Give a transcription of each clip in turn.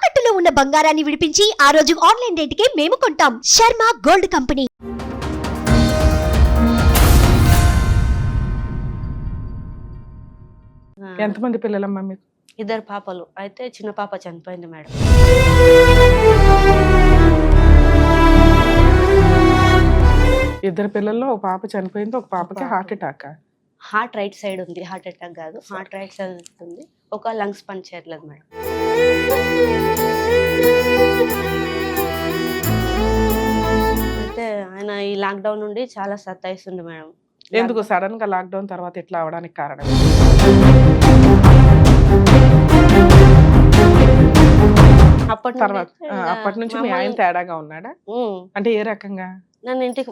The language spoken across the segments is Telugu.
తాకట్టులో ఉన్న బంగారాన్ని విడిపించి ఆ రోజు ఆన్లైన్ రేటుకే మేము కొంటాం. Sharma gold company. ఎంతమంది పిల్లలమ్మా మీకు? ఇద్దరు పాపలు. అయితే చిన్న పాప చనిపోయింది మేడం. ఇద్దరు పిల్లల్లో ఒక పాప చనిపోయింది, ఒక పాపకి heart attack. Heart right side ఉంది, హార్ట్ అటాక్ కాదు, హార్ట్ రైట్ సైడ్ ఉంది. ఒక లంగ్స్ పని చేయట్లేదు మేడం. అయితే ఆయన ఈ లాక్డౌన్ నుండి చాలా సతాయిస్తుంది మేడం. ఎందుకు సడన్ గా లాక్డౌన్ తర్వాత ఇట్లా అవడానికి కారణం? అప్పటి నుంచి మీ ఆయన తేడాగా ఉన్నాడా? అంటే ఏ రకంగా? నన్ను ఇంటికి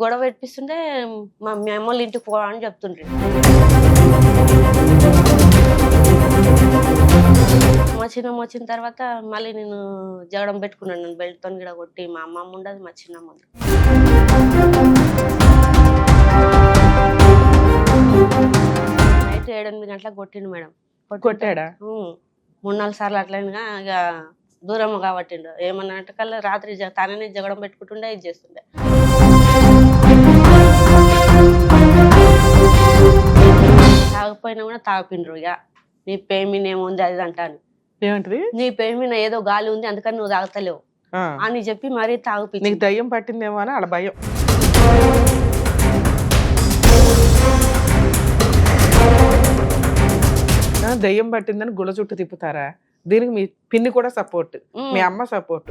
గొడవ పెట్టిస్తుంటే మా అమ్మోళ్ళ ఇంటికి పో అని చెప్తుండ్రి. మా చిన్నమ్మ వచ్చిన తర్వాత మళ్ళీ నేను జగడం పెట్టుకున్నాను. నేను బెల్ట్తో గిడ కొట్టి, మా అమ్మమ్మ ఉండదు, మా చిన్నమ్మ ఉండదు. నైట్ 7-8 గంటలకు కొట్టిండు మేడం. కొట్టాడా? 3-4 సార్లు అట్లయినా ఇక దూరం కాబట్టిండు. ఏమన్నా అంటే కల్లా రాత్రి తననే జగడం పెట్టుకుంటుండే, ఇది చేస్తుండే. తాగపోయినా కూడా తాగిపిండ్రు. ఇక నీ పేమిన ఏముంది అది అంటాను. ఏమంటది? నీ పేమిన ఏదో గాలి ఉంది అందుకని నువ్వు తాగుతలేవు అని చెప్పి మరీ తాగిపి. నీకు దయ్యం పట్టిందేమో అని అలా భయం. దయ్యం పట్టిందని గుళ్ళ చుట్టూ తిప్పుతారా? దీనికి మీ పిన్ని కూడా సపోర్ట్, మీ అమ్మ సపోర్ట్.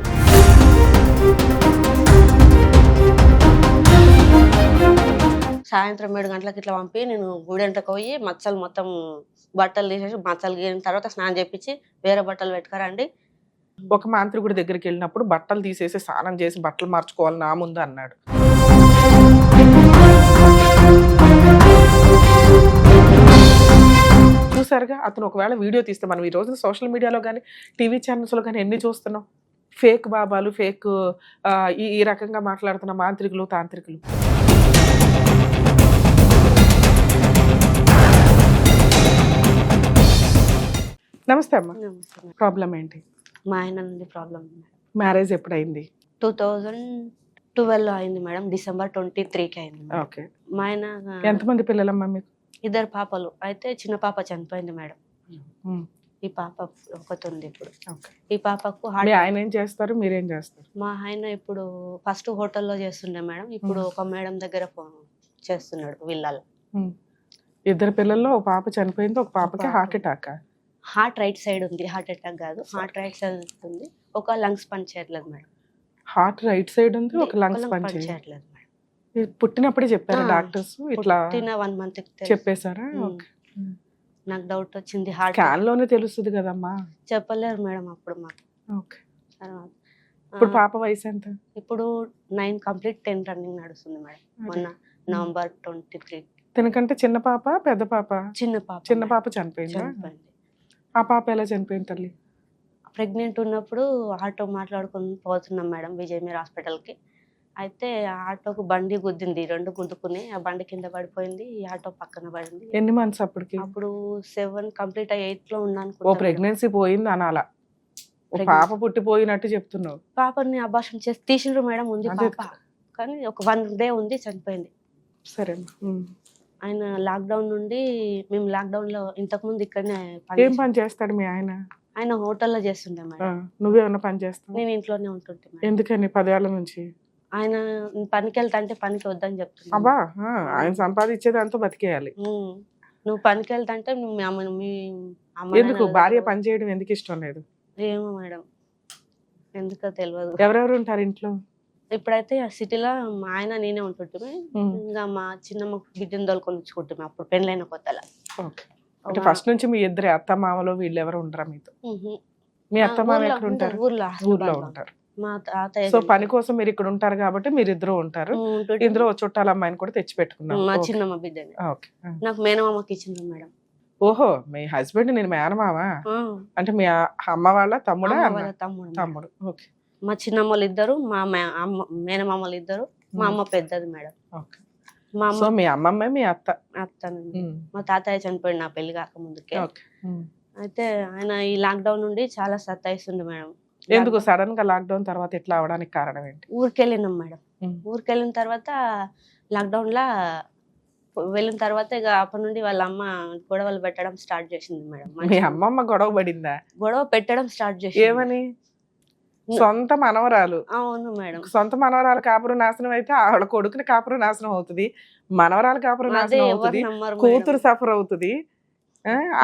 సాయంత్రం 7 గంటలకు ఇట్లా పంపి నేను గుడెంటకు పోయి మచ్చలు మొత్తం బట్టలు తీసేసి, మచ్చలు గీరిన తర్వాత స్నానం చేపించి వేరే బట్టలు పెట్టుకురండి. ఒక మాంత్రికుడి దగ్గరికి వెళ్ళినప్పుడు బట్టలు తీసేసి స్నానం చేసి బట్టలు మార్చుకోవాలి నా ముందు అన్నాడు. చూసారుగా, అతను ఒకవేళ వీడియో తీస్తే మనం ఈ రోజు సోషల్ మీడియాలో కానీ టీవీ ఛానల్స్లో కానీ ఎన్ని చూస్తున్నాం? ఫేక్ బాబాలు, ఫేక్ ఈ రకంగా మాట్లాడుతున్న మాంత్రికులు, తాంత్రికులు. నమస్తే అమ్మా. ప్రాబ్లం ఏంటి? మా ఆయన నుండి ప్రాబ్లం. మ్యారేజ్ ఎప్పుడైంది? 2012 అయింది మేడం. December 23కి అయింది. ఓకే. మా ఆయన ఎంతమంది పిల్లలమ్మా మీకు? ఇద్దరు పాపలు. అయితే చిన్న పాప చనిపోయింది మేడం. ఈ పాప ఒకటి ఉంది ఇప్పుడు. ఈ పాపకు ఆయన ఏం చేస్తారు, మీరేం చేస్తారు? మా ఆయన ఇప్పుడు ఫస్ట్ హోటల్లో చేస్తుండే మేడం. ఇప్పుడు ఒక మేడం దగ్గర చేస్తున్నాడు విల్లాలో. ఇద్దరు పిల్లల్లో ఒక పాప చనిపోయింది, ఒక పాపకి heart attack. Heart right side ఉంది, హార్ట్ అటాక్ కాదు, హార్ట్ రైట్ సైడ్ ఉంది. ఒక లంగ్స్ పని చేయట్లేదు మేడం. హార్ట్ రైట్ సైడ్ ఉంది, ఒక లంగ్స్ పని చేయట్లేదు మేడం. పుట్టినప్పుడే చెప్పారు డాక్టర్స్? ఇట్లా 1 month చెప్పేశారా? నాకు డౌట్ వచ్చింది. హార్ట్ స్కాన్ లోనే తెలుస్తుంది కదమ్మా. చెప్పలేరు మేడం అప్పుడు మాకు. తర్వాత ఇప్పుడు పాప వయసు ఎంత? ఇప్పుడు 9 కంప్లీట్, 10 రన్నింగ్ నడుస్తుంది మేడం. మొన్న November 23. తనకంటే చిన్న పాప, పెద్ద పాప? చిన్న పాప చనిపోయింది. ఆ పాప ఎలా చనిపోయింది తల్లి? ప్రెగ్నెంట్ ఉన్నప్పుడు ఆటో మాట్లాడుకుని పోతున్నాం మేడం విజయమీర్ హాస్పిటల్కి. అయితే ఆటోకు బండి గుద్దింది, 2 గుద్దుకుని ఆ బండి కింద పడిపోయింది. ఈ ఆటో పక్కన పడింది. ఎన్ని మంత్స్ అప్పటికి? అప్పుడు 7 కంప్లీట్ 8లో ఉన్నాను. ఓ ప్రెగ్నెన్సీ పోయింది అనాలా? పాప పుట్టిపోయినట్టు చెప్తున్నావు. పాపని అబార్షన్ చేసి తీసిండ్రు మేడం. ఉంది పాప, కానీ ఒక 1 day ఉంది, చనిపోయింది. సరే. ఆయన లాక్డౌన్ నుండి, మేము లాక్డౌన్ లో ఇంతకుముందు ఇక్కడనే ఏం పని చేస్తాడు మీ ఆయన? ఆయన హోటల్లో చేస్తుండే మేడం. నువ్వేమన్నా పని చేస్తావు? నేను ఇంట్లోనే ఉంటుంటే. ఎందుకని 10 ఏళ్ల నుంచి? ఆయన పనికి వెళ్తా అంటే పనికి వద్దని చెప్తున్నా. అబ్బా, ఆయన సంపాదించేదాంతో బతికేయాలి. నువ్వు పనికి వెళ్తా అంటే మీ ఎందుకు భార్య పని చేయడం ఎందుకు ఇష్టం లేదు? ఏమో మేడం, ఎందుకో తెలియదు. ఎవరెవరు ఉంటారు ఇంట్లో? ఇప్పుడైతే సిటీలో మా ఆయన నేనే ఉంటుంటే, ఇంకా మా చిన్నమ్మ బిడ్డను దొలుకొని వచ్చుకుంటాం అప్పుడు పెళ్ళైన కొత్తలా. అంటే ఫస్ట్ నుంచి మీ ఇద్దరు అత్త మామలో వీళ్ళు ఎవరు ఉండరా మీతో? మీ అత్త మామ ఎక్కడ ఉంటారు? ఊర్లో ఉంటారు. మా తాతయ్య. సో పని కోసం మీరు ఇక్కడ ఉంటారు కాబట్టి మీరు ఇద్దరు ఉంటారు. ఇందులో చుట్టాల అమ్మాయిని కూడా తెచ్చి పెట్టుకున్నాను. మా చిన్నమ్మ బిడ్డని నాకు మేనమామకి ఇచ్చింది మేడం. ఓహో, మీ హస్బెండ్ నేను మేనమామ అంటే మీ అమ్మ వాళ్ళ తమ్ముడా? తమ్ముడు. ఓకే. మా చిన్నమ్మలు ఇద్దరు, మా మేనమామలు ఇద్దరు, మా అమ్మ పెద్దది మేడం. మీ అమ్మమ్మ మీ అత్త? మా తాతయ్య చనిపోయింది నా పెళ్లి కాక ముందుకే. అయితే ఆయన ఈ లాక్డౌన్ నుండి చాలా సతాయిస్తుంది మేడం. ఎందుకు సడన్ గా లాక్డౌన్ తర్వాత ఇట్లా అవడానికి కారణం ఏంటి? ఊరికెళ్ళినాం మేడం. ఉమ్. ఊరికెళ్ళిన తర్వాత లాక్డౌన్‌లా వెళ్ళిన తర్వాత ఇక అప్పటి నుండి వాళ్ళ అమ్మ గొడవలు పెట్టడం స్టార్ట్ చేసింది మేడం. మీ అమ్మమ్మ గొడవ పడిందా? గొడవ పెట్టడం స్టార్ట్ చేసింది. ఏమని? సొంత మనవరాలు, అవును మేడం. సొంత మనవరాలు కాపురం నాశనం అయితే ఆవిడ కొడుకుని కాపురం నాశనం అవుతుంది, మనవరాలు కాపురం అదే నాశనం ఎవరు అవుతుంది, నమ్మరు కూతురు మేడం. సఫర్ అవుతుంది,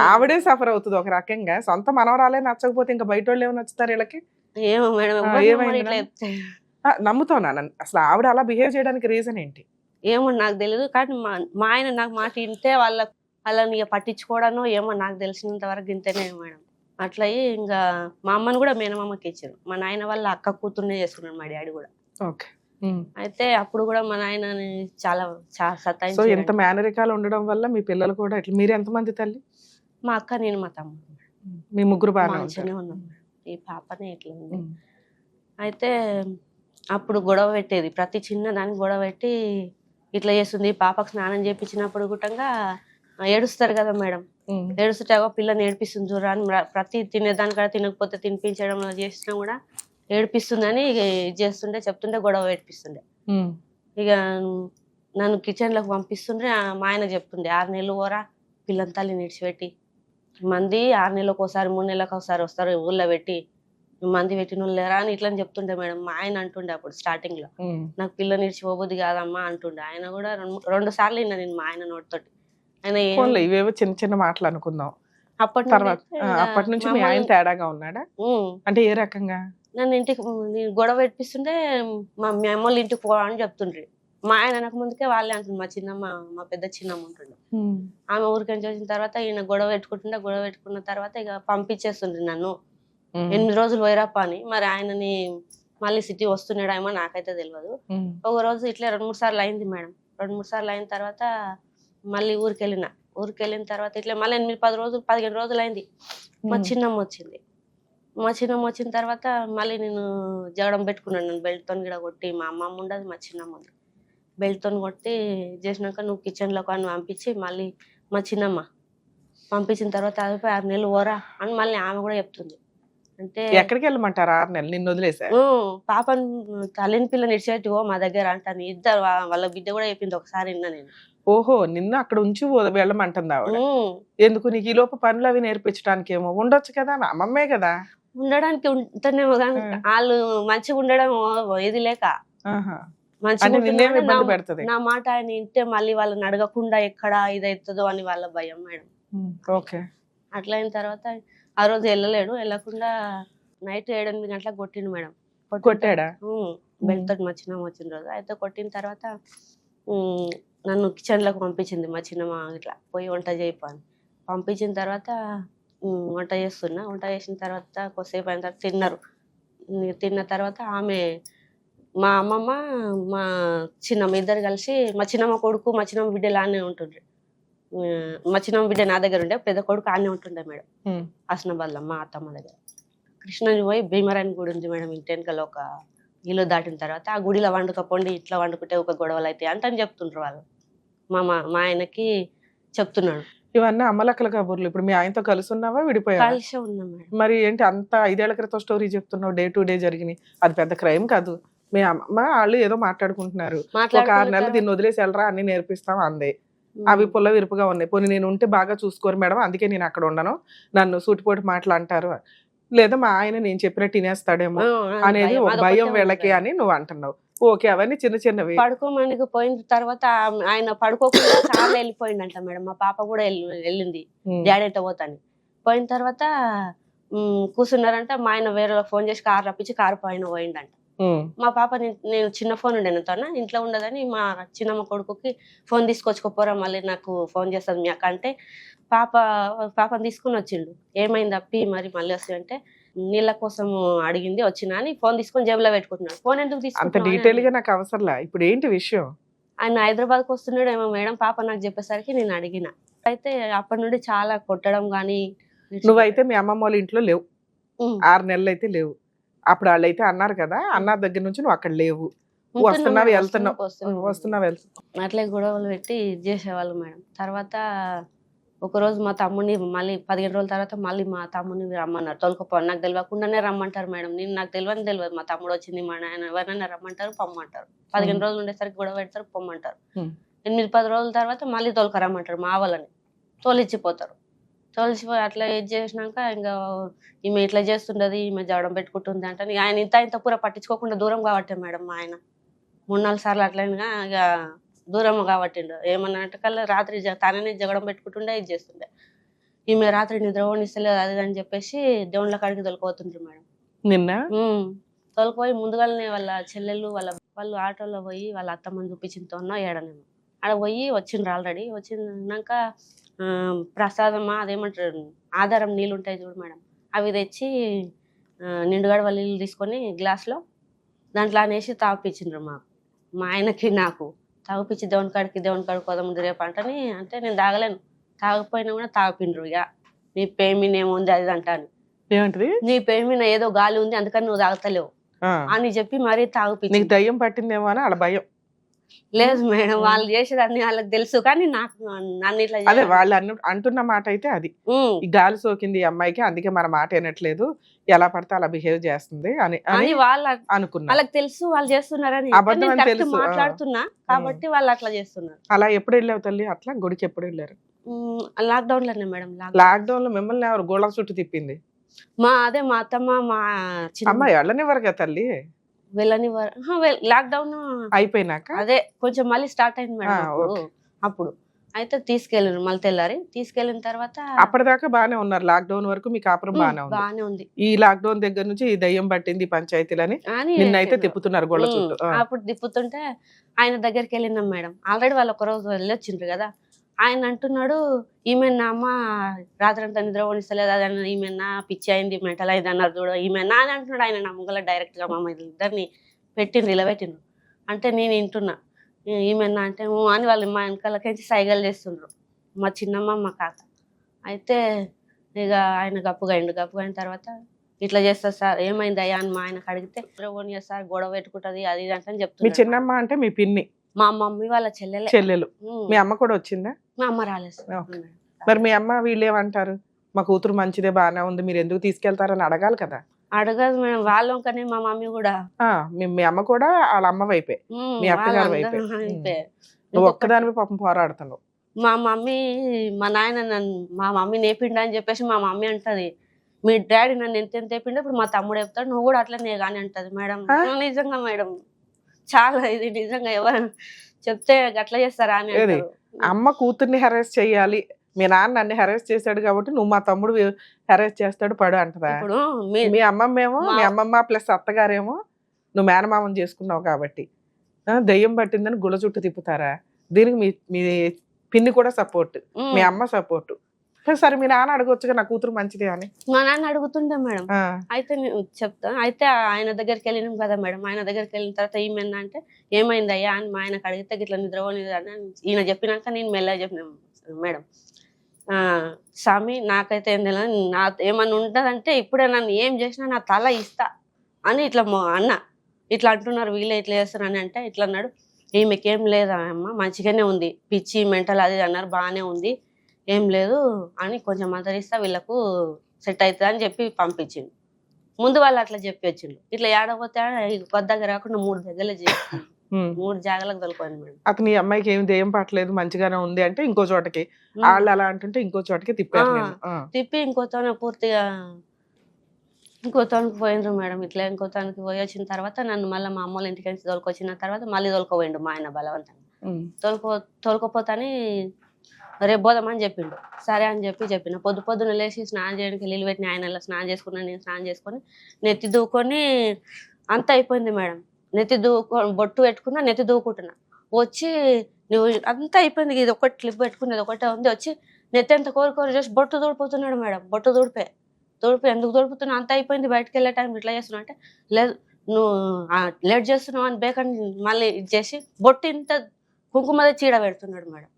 ఆవిడే సఫర్ అవుతుంది ఒక రకంగా. సొంత మనవరాలే నచ్చకపోతే ఇంకా బయట వాళ్ళు ఏమి నచ్చుతారు వీళ్ళకి? ఏమో మేడం, ఎవరు నమ్మరు ఏమైంది ఇట్లా నాన్న? చెప్తే. నమ్ముతావు నాన్న? అసలు ఆవిడ అలా బిహేవ్ చేయడానికి రీజన్ ఏంటి? ఏమో నాకు తెలియదు, కానీ మా ఆయన నాకు మాట వింటే వాళ్ళని ఇక పట్టించుకోవడానో ఏమో, నాకు తెలిసినంత వరకు ఇంతనే మేడం. అట్లా అయ్యి ఇంకా మా అమ్మని కూడా మేనమామకి ఇచ్చారు. మా నాయన వాళ్ళ అక్క కూతుర్నే చేసుకున్నాడు మా డాడీ కూడా. ఓకే. అయితే అప్పుడు కూడా మా నాయనని చాలా సో సతాయించాడు. ఇంత మేనరికాలు ఉండడం వల్ల మీ పిల్లలు కూడా ఇట్లా. మీరు ఎంతమంది తల్లి? మా అక్క, నేను, మా తమ్ముడు మీ ముగ్గురు బాగా మంచిగానే ఉన్నాం. ఈ పాపనే ఇట్లా ఉంది. అయితే అప్పుడు గొడవ పెట్టేది, ప్రతి చిన్న దానికి గొడవ పెట్టి ఇట్లా చేస్తుంది. పాపకు స్నానం చేయించినప్పుడు గుట్టంగా ఏడుస్తారు కదా మేడం, ఏడుస్తుంటే పిల్లని ఏడిపిస్తుంది చూడరా అని ప్రతి తినేదానికాడ తినకపోతే తినిపించడం చేసినా కూడా ఏడిపిస్తుందని ఇది చేస్తుంటే చెప్తుంటే గొడవ ఏడిపిస్తుండే. ఇక నన్ను కిచెన్ లోకి పంపిస్తుంటే మా ఆయన చెప్తుండే, 6 నెలలు పోరా పిల్లని తల్లి నిడిచిపెట్టి, మంది 6 నెలలకు ఒకసారి 3 నెలలకు ఒకసారి వస్తారు ఊళ్ళో పెట్టి, మంది పెట్టిన లేరా అని ఇట్లా చెప్తుండే మేడం. మా ఆయన అంటుండే అప్పుడు స్టార్టింగ్ లో, నాకు పిల్ల నిడిచిపోబుద్ది కాదమ్మా అంటుండే. ఆయన కూడా 2 సార్లు విన్నా నేను మా ఆయన నోటితోటి. ఆయన ఇవేవో చిన్న చిన్న మాటలు అనుకుందాం. అప్పటి నుంచి మీ ఆయన తేడాగా ఉన్నాడా? అంటే ఏ రకంగా? నన్ను ఇంటికి నేను గొడవ పెట్టిస్తుంటే మా అమ్మోళ్ళ ఇంటికి పో అని చెప్తుండ్రి. మా ఆయన అనక ముందుకే వాళ్ళే అంటుంది, మా చిన్నమ్మ, మా పెద్ద చిన్నమ్మ ఉంటుండే. ఆమె ఊరికెళ్ళి వచ్చిన తర్వాత ఈయన గొడవ పెట్టుకున్న తర్వాత ఇక పంపించేస్తుండ్రి నన్ను. 8 రోజులు పోయిరాప అని. మరి ఆయనని మళ్ళీ సిటీ వస్తున్నాడేమో నాకైతే తెలియదు. ఒక రోజు ఇట్లా 2-3 సార్లు అయింది మేడం. 2-3 సార్లు అయిన తర్వాత మళ్ళీ ఊరికెళ్ళిన తర్వాత ఇట్లా మళ్ళీ 8-10 రోజులు 15 రోజులు అయింది. మా చిన్నమ్మ వచ్చిన తర్వాత మళ్ళీ నేను జగడం పెట్టుకున్నాను. నేను బెల్ట్తో గిడ కొట్టి, మా అమ్మమ్మ ఉండదు, మా చిన్నమ్మ ఉంది, బెల్ట్తో కొట్టి చేసినాక నువ్వు కిచెన్లో కానీ పంపించి మళ్ళీ మా చిన్నమ్మ పంపించిన తర్వాత అయిపోయి 6 నెలలు ఓరా అని మళ్ళీ ఆమె కూడా చెప్తుంది. అంటే ఎక్కడికి వెళ్ళమంటారు 6 నెలలు? నిన్ను వదిలేసారు? పాపను తల్లిని పిల్ల నిడిచేట్టు మా దగ్గర అంటాను. ఇద్దరు వాళ్ళ బిడ్డ కూడా చెప్పింది ఒకసారి విన్నా నేను. ఓహో, నిన్ను అక్కడ ఉంచి వెళ్ళమంటుంది ఆవిడ. ఎందుకు? నీకు ఈ లోపు పనులు అవి నేర్పించడానికి ఏమో ఉండొచ్చు కదా, అమ్మమ్మే కదా. ఉండడానికి ఉంటేనేమో కానీ వాళ్ళు మంచిగా ఉండడం ఇది లేక మంచిగా నా మాట ఆయన వింటే మళ్ళీ వాళ్ళని అడగకుండా ఎక్కడ ఇదవుతుందో అని వాళ్ళ భయం మేడం. ఓకే. అట్లా అయిన తర్వాత ఆ రోజు వెళ్ళకుండా నైట్ 7-8 గంటలకు కొట్టిండు మేడం. కొట్టాడా? బెల్ట్తో మా చిన్నమ్మ వచ్చిన రోజు. అయితే కొట్టిన తర్వాత నన్ను కిచెన్ లోకి పంపించింది మా చిన్నమ్మ, ఇట్లా పోయి వంట చేయని పంపించిన తర్వాత వంట చేసిన తర్వాత కొద్దిసేపు అయిన తర్వాత తిన్న తర్వాత ఆమె మా అమ్మమ్మ మా చిన్నమ్మ ఇద్దరు కలిసి, మా చిన్నమ్మ కొడుకు మా చిన్నమ్మ బిడ్డ లానే ఉంటుండ్రు. మా చిన్నమ్మ బిడ్డ నా దగ్గర ఉండే, పెద్ద కొడుకు ఆనే ఉంటుండే మేడం హస్నాబాద్లో మా అత్తమ్మ దగ్గర. కృష్ణని పోయి భీమరాయని గుడి ఉంది మేడం, ఇంటి వెనకాల ఒక ఇల్లు దాటిన తర్వాత ఆ గుడిలో వండుకపోండి, ఇట్లా వండుకుంటే ఒక గొడవలు అవుతాయి అంటని చెప్తుండ్రు వాళ్ళు. మా ఆయనకి చెప్తున్నాడు. ఇవన్నీ అమ్మలక్కల కబుర్లు. ఇప్పుడు మీ ఆయనతో కలిసి ఉన్నావా, విడిపోయావా? కలిసి ఉన్నాం మేడం. మరి ఏంటి అంత 5 ఏళ్ల క్రితం స్టోరీ చెప్తున్నావు? డే టు డే జరిగినాయి. అది పెద్ద క్రైమ్ కాదు. మీ అమ్మ వాళ్ళు ఏదో మాట్లాడుకుంటున్నారు, ఒక 6 నెలలు దీన్ని వదిలేసి వెళ్ళరా అన్ని నేర్పిస్తాం అందే. అవి పుల్ల విరుపుగా ఉన్నాయి. పోనీ నేను ఉంటే బాగా చూసుకోరు మేడం, అందుకే నేను అక్కడ ఉండను, నన్ను సూటిపోటి మాటలు అంటారు, లేదా మా ఆయన నేను చెప్పినట్టు తినేస్తాడేమో అనేది ఒక భయం వీళ్ళకి అని నువ్వు అంటున్నావు. ఓకే, అవన్నీ చిన్న చిన్నవి. పడుకోమనికి పోయిన తర్వాత ఆయన పడుకోకుండా చాలా వెళ్ళిపోయిందంట మేడం. మా పాప కూడా వెళ్ళింది డాడీ ఎట్ట పోతాని. పోయిన తర్వాత కూర్చున్నారంట. మా ఆయన వేరే ఫోన్ చేసి కారు రప్పించి కారు పైన పోయిందంట. మా పాప నేను చిన్న ఫోన్ ఉండే తన ఇంట్లో ఉండదని మా చిన్నమ్మ కొడుకుకి ఫోన్ తీసుకొచ్చుకోపోరా, మళ్ళీ నాకు ఫోన్ చేస్తుంది మీ అక్క అంటే పాపని తీసుకుని వచ్చిండు. ఏమైంది అప్పి మరి మళ్ళీ వస్తాయంటే నీళ్ళ కోసం అడిగింది వచ్చినా అని ఫోన్ తీసుకొని జేబులో పెట్టుకుంటున్నాడు. ఫోన్ ఎందుకు తీసుకుంటా నాకు అవసరంలా. ఇప్పుడు ఏంటి విషయం? ఆయన హైదరాబాద్కి వస్తున్నాడు ఏమో మేడం, పాప నాకు చెప్పేసరికి నేను అడిగిన. అయితే అప్పటి నుండి చాలా కొట్టడం గానీ. నువ్వైతే మీ అమ్మమ్మ వాళ్ళ ఇంట్లో లేవు, 6 నెలలు అయితే లేవు. అప్పుడు వాళ్ళు అయితే అన్నారు కదా, అన్న దగ్గర నుంచి నువ్వు అక్కడ లేవు, వస్తున్నావు వెళ్తున్నావు. అట్లే గొడవలు పెట్టి చేసేవాళ్ళు మేడం. తర్వాత ఒకరోజు మా తమ్ముడిని మళ్ళీ 15 రోజుల తర్వాత మళ్ళీ మా తమ్ముడిని రమ్మన్నారు. తోలుకపో నాకు తెలియకుండానే రమ్మంటారు మేడం. నాకు తెలియదు. మా తమ్ముడు వచ్చింది, మా నాయన ఎవరినైనా రమ్మంటారు, పొమ్మంటారు. 15 రోజులు ఉండేసరికి గొడవ పెడతారు, పొమ్మంటారు. 8-10 రోజుల తర్వాత మళ్ళీ తోలుకరమ్మంటారు మా వాళ్ళని. తోలిచ్చిపోతారు. తోలిచిపోయి అట్లా ఇది చేసినాక ఇంకా ఈమె ఇట్లా చేస్తుండదు, ఈమె జవడం పెట్టుకుంటుంది అంటే ఆయన ఇంత పూర పట్టించుకోకుండా దూరం కాబట్టే మేడం మా ఆయన 3-4 సార్లు అట్లయినా ఇక దూరం కాబట్టిండు. ఏమన్నా అంటే కల్లా రాత్రి తనని జగడం పెట్టుకుంటుండే, ఇది చేస్తుండే. ఈమె రాత్రి నిద్ర పోనిస్తలేదు అది అని చెప్పేసి దేవుళ్ళ కాడికి తొలకపోతుండ్రు మేడం. నిన్న తొలకపోయి ముందుగానే వాళ్ళ చెల్లెళ్ళు వాళ్ళు ఆటోలో పోయి వాళ్ళ అత్తమ్మని చూపించింతో ఏడనేమో ఆడ పోయి వచ్చిండ్రు. ఆల్రెడీ వచ్చినాక ప్రసాదమా అదేమంటారు ఆధారం నీళ్ళు ఉంటాయి చూడు మేడం, అవి తెచ్చి నిండుగడ వాళ్ళ నీళ్ళు తీసుకొని గ్లాస్లో దాంట్లో అనేసి తాగిపించిండ్రు మాకు, మా ఆయనకి నాకు. తాగిపించి దేవుని కాడికి పోదాముంది రేపు అంటే నేను తాగలేను, తాగకపోయినా కూడా తాగిపిండ్రు. ఇక నీ పేమిన ఏముంది అది అంటాను, ఏమంటది నీ పేమిన ఏదో గాలి ఉంది అందుకని నువ్వు తాగుతలేవు అని చెప్పి మరీ తాగిపించి. దయ్యం పట్టిందేమో అని అలా భయం. లేదు మేడం, వాళ్ళు చేసేదాన్ని వాళ్ళకి తెలుసు, కానీ నాకు నన్ను ఇట్లా అదే వాళ్ళు అంటున్న మాట అయితే అది ఈ గాలి సోకింది ఈ అమ్మాయికి, అందుకే మన మాట వినట్లేదు, ఎలా పడితే అలా బిహేవ్ చేస్తుంది అని వాళ్ళు అనుకున్నా. వాళ్ళకి తెలుసు వాళ్ళు చేస్తున్నారని, అబద్ధం అని తెలుసు మాట్లాడుతున్నా కాబట్టి వాళ్ళు అట్లా చేస్తున్నారు. అలా ఎప్పుడు వెళ్ళావు తల్లి? అట్లా గుడికి ఎప్పుడు వెళ్ళారు? లాక్డౌన్ లోనే మేడం. లాక్డౌన్ లో మిమ్మల్ని ఎవరు గోళ చుట్టూ తిప్పింది? మా అత్తమ్మ మా అమ్మాయి వెళ్ళనివ్వరు కదా తల్లి, వెళ్ళనివ్వరు. లాక్డౌన్ అయిపోయినాక అదే కొంచెం మళ్ళీ స్టార్ట్ అయింది మేడం. అప్పుడు అయితే తీసుకెళ్ళారు, మళ్ళీ తెల్లారి తీసుకెళ్ళిన తర్వాత అప్పటిదాకా బానే ఉన్నారు. లాక్డౌన్ వరకు మీ కాపురం బానే ఉంది. ఈ లాక్డౌన్ దగ్గర నుంచి ఈ దయ్యం పట్టింది పంచాయతీలని నిన్నైతే తిప్పుతున్నారు గొళ్ళ చుట్టూ. అప్పుడు తిప్పుతుంటే ఆయన దగ్గరికి వెళ్ళినాం మేడం. ఆల్రెడీ వాళ్ళు ఒక రోజు వెళ్ళి వచ్చిండ్రు కదా. ఆయన అంటున్నాడు, ఈమెన్నా అమ్మ రాత్రంతా నిద్ర పోనిస్తలేదు, అది అన్న ఈమెన్నా పిచ్చి అయింది, మెంటల్ అయింది అన్నారు చూడ, ఈమెన్నా అని అంటున్నాడు. ఆయన నా ముంగల డైరెక్ట్ గా మా ఇద్దరిని పెట్టిండ్రు, ఇలా పెట్టిండ్రు. అంటే నేను వింటున్నా, ఈమెన్నా అంటే అని వాళ్ళు మా వెనకాలకించి సైగలు చేస్తుండ్రు, మా చిన్నమ్మ మా కాక. అయితే ఇక ఆయన గప్పుగైన తర్వాత ఇట్లా చేస్తారు సార్, ఏమైంది అయ్యా అని మా ఆయనకు అడిగితే నిద్ర సార్ గొడవ పెట్టుకుంటది అది ఇది అంటే చెప్తుంది. మీ చిన్నమ్మ అంటే మీ పిన్ని? మా మమ్మీ వాళ్ళ చెల్లెలు. మీ అమ్మ కూడా వచ్చిందా? మా అమ్మ రాలేదు. మరి మీ అమ్మ వీళ్ళు ఏమంటారు? మా కూతురు మంచిదే బాగానే ఉంది, మీరు ఎందుకు తీసుకెళ్తారని అడగాలి కదా. అడగదు మేడం, వాళ్ళం కానీ మా మమ్మీ కూడా. మీ అమ్మ కూడా వాళ్ళ అమ్మ వైపే, మీ అత్తగారి వైపే. నువ్వు ఒక్కదానివి పాపం పోరాడుతున్నావు. మా మమ్మీ మా నాయన మా మమ్మీ నేపిండా అని చెప్పేసి మా మమ్మీ అంటది, మీ డాడీ నన్ను ఎంత నేపిండా, ఇప్పుడు మా తమ్ముడు చెప్తాడు నువ్వు కూడా అట్లనే కానీ అంటది మేడం. నిజంగా మేడం, చాలా ఇది నిజంగా ఎవరు చెప్తే అట్లా చేస్తారా అని. అమ్మ కూతుర్ని హెరాస్ చెయ్యాలి, మీ నాన్న నన్ను హెరాస్ చేశాడు కాబట్టి నువ్వు మా తమ్ముడు హెరాస్ చేస్తాడు పడు అంటదా? ఇప్పుడు మీ అమ్మమ్మేమో, మీ అమ్మమ్మ ప్లస్ అత్తగారేమో నువ్వు మేనమామని చేసుకున్నావు కాబట్టి దయ్యం పట్టిందని గుళ్ళ చుట్టూ తిప్పుతారా? దీనికి మీ పిన్ని కూడా సపోర్ట్, మీ అమ్మ సపోర్ట్. సరే మీ నాన్న అడగొచ్చుగా నా కూతురు మంచిదే అని. మా నాన్న అడుగుతుండే మేడం. అయితే చెప్తా, అయితే ఆయన దగ్గరికి వెళ్ళినాం కదా మేడం. ఆయన దగ్గరికి వెళ్ళిన తర్వాత ఏమైందా అంటే, ఏమైంది అయ్యా అని మా ఆయనకు అడిగితే ఇట్లా నిద్రపోలేదు అని ఈయన చెప్పినాక నేను మెల్లగా చెప్పిన మేడం, స్వామి నాకైతే ఏం తెలియదు, నా ఏమన్నా ఉంటుందంటే ఇప్పుడే నన్ను ఏం చేసినా నా తల ఇస్తా అని ఇట్లా అన్న ఇట్లా అంటున్నారు, వీళ్ళే ఇట్లా చేస్తారు అని అంటే ఇట్లా అన్నాడు. ఈమెకేం లేదా అమ్మ, మంచిగానే ఉంది, పిచ్చి మెంటల్ అది అన్నారు, బాగానే ఉంది, ఏం లేదు అని కొంచెం మందరిస్తా వీళ్ళకు సెట్ అవుతుంది అని చెప్పి పంపించిండు. ముందు వాళ్ళు అట్లా చెప్పి వచ్చిండు. ఇట్లా ఏడపోతే కొత్త దగ్గర రాకుండా 3 దగ్గరలో చేసి 3 జాగాలకు తొలపోయింది మేడం. అతను ఈ అమ్మాయికి ఏమి దయ్యం పట్టలేదు, మంచిగానే ఉంది అంటే ఇంకో చోటకి, వాళ్ళు అలా అంటుంటే ఇంకో చోటకి తిప్పి ఇంకోతోనే పూర్తిగా ఇంకోతానికి పోయిండ్రు మేడం. ఇట్లా ఇంకోతానికి పోయి వచ్చిన తర్వాత నన్ను మళ్ళీ మా అమ్మోళ్ళ ఇంటికి నుంచి తోలుకొచ్చిన తర్వాత మళ్ళీ తోలుకోపోయిండు మా ఆయన బలవంతంగా. తోలుకోపోతాని రేపు పోదామని చెప్పిండు. సరే అని చెప్పిన పొద్దున లేచి స్నానం చేయడానికి నీళ్ళు పెట్టిన, ఆయన స్నానం చేసుకున్నాను, నేను స్నానం చేసుకొని నెత్తి దూకొని అంత అయిపోయింది మేడం. నెత్తి బొట్టు పెట్టుకున్నా, నెత్తి దూకుంటున్నా, వచ్చి నువ్వు అంతా అయిపోయింది, ఇది ఒకటి క్లిప్ పెట్టుకునేది ఒకటే ఉంది, వచ్చి నెత్తి ఎంత కోరి చేసి బొట్టు తోడిపోతున్నాడు మేడం. బొట్టు తోడిపోయి ఎందుకు తోడిపోతున్నా, అంత అయిపోయింది, బయటకు వెళ్ళే టైం ఇట్లా చేస్తున్నా అంటే, లేదు నువ్వు లేట్ చేస్తున్నావు అని బేకని మళ్ళీ ఇది చేసి బొట్టు ఇంత కుంకుమదే చీడ పెడుతున్నాడు మేడం.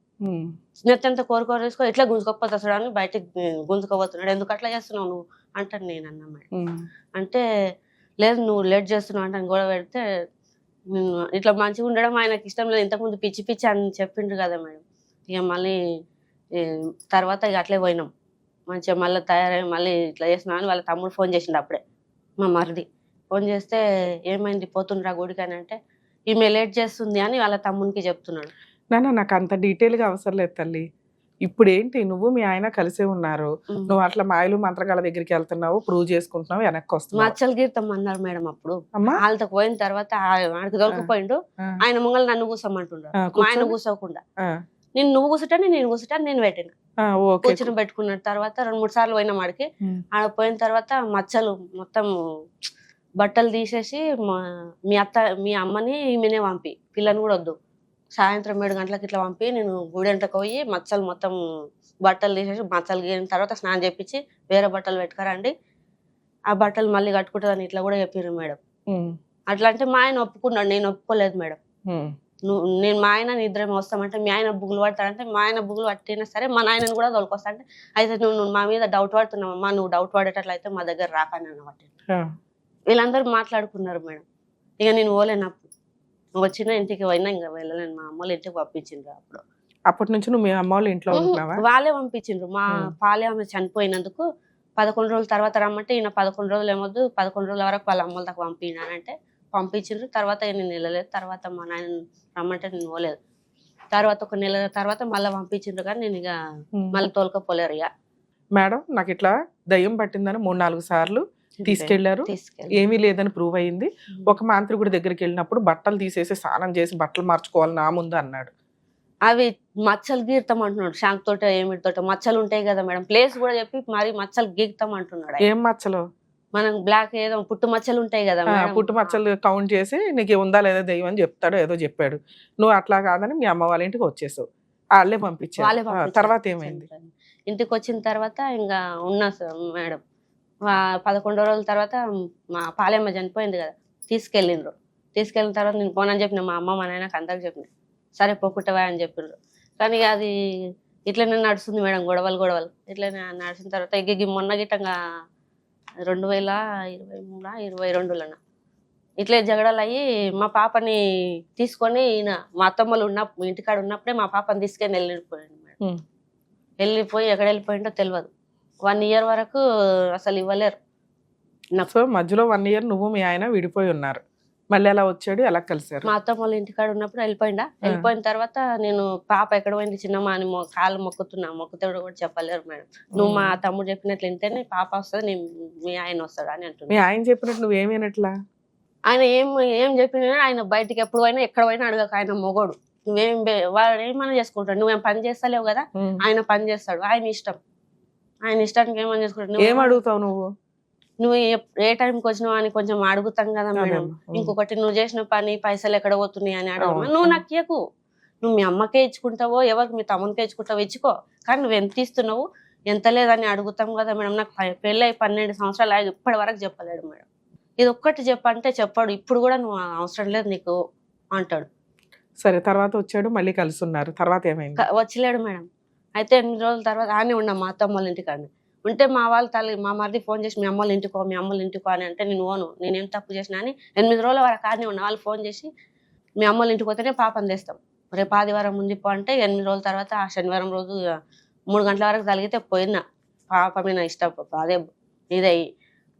నెత్తి ఎంత కోరుకోరు చేసుకో ఇట్లా గుంజుకోకపోతాడు అని బయటకు గుంజుకోబోతున్నాడు, ఎందుకు అట్లా చేస్తున్నావు నువ్వు అంటాను నేను అన్నా మేడం. అంటే లేదు నువ్వు లేట్ చేస్తున్నావు అంటే గొడవ పెడితే ఇట్లా మంచిగా ఉండడం ఆయనకి ఇష్టం లేదు, ఇంతకుముందు పిచ్చి అని చెప్పిండ్రు కదా మేడం. ఇక మళ్ళీ తర్వాత ఇక అట్లే పోయినాం. మంచిగా మళ్ళీ తయారై మళ్ళీ ఇట్లా చేసినా అని వాళ్ళ తమ్ముడు ఫోన్ చేసిండు అప్పుడే. మా మరిది ఫోన్ చేస్తే ఏమైంది పోతుండ్రా గుడికి అని అంటే ఈమె లేట్ చేస్తుంది అని వాళ్ళ తమ్మునికి చెప్తున్నాడు. నాకు అంత డీటెయిల్ గా అవసరం లేదు తల్లి. ఇప్పుడు ఏంటి నువ్వు మీ ఆయన కలిసే ఉన్నారు, నువ్వు అట్లా మాయలు మంత్రగాళ్ళ దగ్గరికి వెళ్తున్నావు, ప్రూవ్ చేసుకుంటున్నావు, వెనక్కి వస్తున్నావు. మచ్చలు గీర్తం అన్నారు మేడం అప్పుడు. అమ్మా వాళ్ళతో పోయిన తర్వాత ఆడికి దొరికిపోయిండు. ఆయన ముంగల్ నన్ను కూసమంటుండ్రు, మా ఆయన కూసోకుండా నువ్వు కూసుంటే నేను కూసుంటాను నేను పెట్టిన కూర్చుని పెట్టుకున్న తర్వాత 2-3 సార్లు పోయినా ఆడికి. ఆడ పోయిన తర్వాత మచ్చలు మొత్తం బట్టలు తీసేసి మీ అమ్మని ఈమెనే పంపి పిల్లని కూడా వద్దు సాయంత్రం 7 గంటలకు ఇట్లా పంపి నేను గుడెంటకు పోయి మచ్చలు మొత్తం బట్టలు తీసేసి మచ్చలు గీరిన తర్వాత స్నానం చేపించి వేరే బట్టలు పెట్టుకురండి, ఆ బట్టలు మళ్ళీ కట్టుకుంటుందని ఇట్లా కూడా చెప్పారు మేడం. అట్లా అంటే మా ఆయన ఒప్పుకున్నాడు, నేను ఒప్పుకోలేదు మేడం. నేను మా ఆయన నిద్ర వస్తామంటే మీ ఆయన బుగులు పడతాడంటే మా ఆయన బుగులు పట్టినా సరే మా నాయనని కూడా తోలుకొస్తా అంటే అయితే నువ్వు మా మీద డౌట్ పడుతున్నావమ్మా, నువ్వు డౌట్ పడేటట్లయితే మా దగ్గర రాకని అన్నమాట. వీళ్ళందరూ మాట్లాడుకున్నారు మేడం. ఇక నేను పోలేనప్పుడు వచ్చిన ఇంటికి పోయినా ఇంకా వెళ్ళలేను, మా అమ్మలు ఇంటికి పంపించిండ్రు. అప్పటి నుంచి నువ్వు మీ అమ్మ వాళ్ళ ఇంట్లో వాళ్ళే పంపించిండ్రు. మా పాలే ఆమె చనిపోయినందుకు 11 రోజుల తర్వాత రమ్మంటే ఈయన 11 రోజులు ఏమొద్దు 11 రోజుల వరకు వాళ్ళ అమ్మల దాకా పంపినానంటే పంపించిండ్రు. తర్వాత నేను వెళ్ళలేదు. తర్వాత మా నాయన రమ్మంటే నేను పోలేదు. తర్వాత 1 నెల తర్వాత మళ్ళీ పంపించిండ్రు కానీ నేను ఇక మళ్ళీ తోలుకపోలేరు. ఇక మేడం నాకు ఇట్లా దయ్యం పట్టిందని 3-4 సార్లు తీసుకెళ్లారు, ఏమీ లేదని ప్రూవ్ అయ్యింది. ఒక మాంత్రికుడి దగ్గరికి వెళ్ళినప్పుడు బట్టలు తీసేసి స్నానం చేసి బట్టలు మార్చుకోవాలి నా ముందు అన్నాడు. అవి మచ్చలు గీర్తాం అంటున్నాడు. శాంక్ తోట ఏమిటితోట మచ్చలు ఉంటాయి కదా మేడం, ప్లేస్ కూడా చెప్పి మరి మచ్చలు గీర్తాం అంటున్నాడు. ఏం మచ్చలు? మనం బ్లాక్ ఏదో పుట్టు మచ్చలు ఉంటాయి కదా, పుట్టు మచ్చలు కౌంట్ చేసి నీకు ఉందా లేదా దెయ్యం అని చెప్తాడు, ఏదో చెప్పాడు. నువ్వు అట్లా కాదని మీ అమ్మ వాళ్ళ ఇంటికి వచ్చేసావు, వాళ్ళే పంపించారు. తర్వాత ఏమైంది? ఇంటికి వచ్చిన తర్వాత ఇంకా ఉన్నా మేడం. 11 రోజుల తర్వాత మా పాలెమ్మ చనిపోయింది కదా, తీసుకెళ్ళిండ్రు. తీసుకెళ్ళిన తర్వాత నేను పోనని చెప్పిన మా అమ్మ మా నాయనకు అందరికి చెప్పిన, సరే పోకుట్టవా అని చెప్పిండ్రు. కానీ అది ఇట్లనే నడుస్తుంది మేడం, గొడవలు ఇట్లనే నడిచిన తర్వాత ఇక మొన్న గిట్టంగా 2023-22 ఇట్లే జగడాలు అయ్యి మా పాపని తీసుకొని ఈయన మా అత్తమ్మలు ఇంటికాడ ఉన్నప్పుడే మా పాపని తీసుకొని వెళ్ళిపోయాడు మేడం. వెళ్ళిపోయి ఎక్కడ వెళ్ళిపోయిందో తెలియదు. 1 year వరకు అసలు ఇవ్వలేరు. సో మధ్యలో 1 year నువ్వు మీ ఆయన విడిపోయి ఉన్నారు, మళ్ళీ ఎలా వచ్చాడు, ఎలా కలిసారు? మా అత్తమ్మ వాళ్ళ ఇంటికాడ ఉన్నప్పుడు వెళ్ళిపోయిందా. వెళ్ళిపోయిన తర్వాత నేను పాప ఎక్కడ పోయింది చిన్నమ్మ అని కాళ్ళు మొక్కుతాడు కూడా చెప్పలేరు మేడం. నువ్వు మా తమ్ముడు చెప్పినట్లు వింటేనే పాప వస్తుంది, మీ ఆయన వస్తాడు అని అంటున్నా. మీ ఆయన చెప్పినట్టు నువ్వేమైనట్లా? ఆయన ఏం చెప్పినా ఆయన బయటికి ఎప్పుడు పోయినా ఎక్కడ పోయినా అడగక, ఆయన మొగోడు. నువ్వేం వాడు ఏమైనా చేసుకుంటాడు, నువ్వేం పని చేస్తలేవు కదా, ఆయన పని చేస్తాడు. ఆయన ఇష్టం, ఆయన ఇష్టానికి ఏమని చేసుకుంటాడు. ఏం అడుగుతావు నువ్వు ఏ టైంకి వచ్చినావు అని కొంచెం అడుగుతాం కదా మేడం. ఇంకొకటి నువ్వు చేసిన పని పైసలు ఎక్కడ పోతున్నాయి అని అడగ. నువ్వు నాకు ఇయ్యకు, నువ్వు మీ అమ్మకే ఇచ్చుకుంటావో ఎవరికి మీ తమ్మునికే ఇచ్చుకుంటావో ఇచ్చుకో, కానీ నువ్వు ఎంత ఇస్తున్నావు ఎంత లేదని అడుగుతాం కదా మేడం. నాకు పెళ్ళి 12 సంవత్సరాలు ఇప్పటి వరకు చెప్పలేడు మేడం. ఇది ఒక్కటి చెప్పంటే చెప్పాడు, ఇప్పుడు కూడా నువ్వు అవసరం లేదు నీకు అంటాడు. సరే తర్వాత వచ్చాడు, మళ్ళీ కలిసి ఉన్నారు, తర్వాత ఏమైంది? వచ్చలేడు మేడం. అయితే 8 రోజుల తర్వాత ఆనే ఉన్నాం మా అత్తమ్మ వాళ్ళ ఇంటికాడ. ఉంటే మా వాళ్ళ మా మరిది ఫోన్ చేసి మీ అమ్మ వాళ్ళ ఇంటికో అని అంటే నేను పోను, నేనేం తప్పు చేసినా అని 8 రోజుల వరకు ఆనే ఉన్నా. వాళ్ళు ఫోన్ చేసి మీ అమ్మ వాళ్ళ ఇంటికి పోతేనే పాపని తెస్తాం, రేపు ఆదివారం ఉంది పో అంటే 8 రోజుల తర్వాత ఆ శనివారం రోజు 3 గంటల వరకు తలిగితే పోయినా. పాప మీద ఇష్టం అదే ఇదయ్యి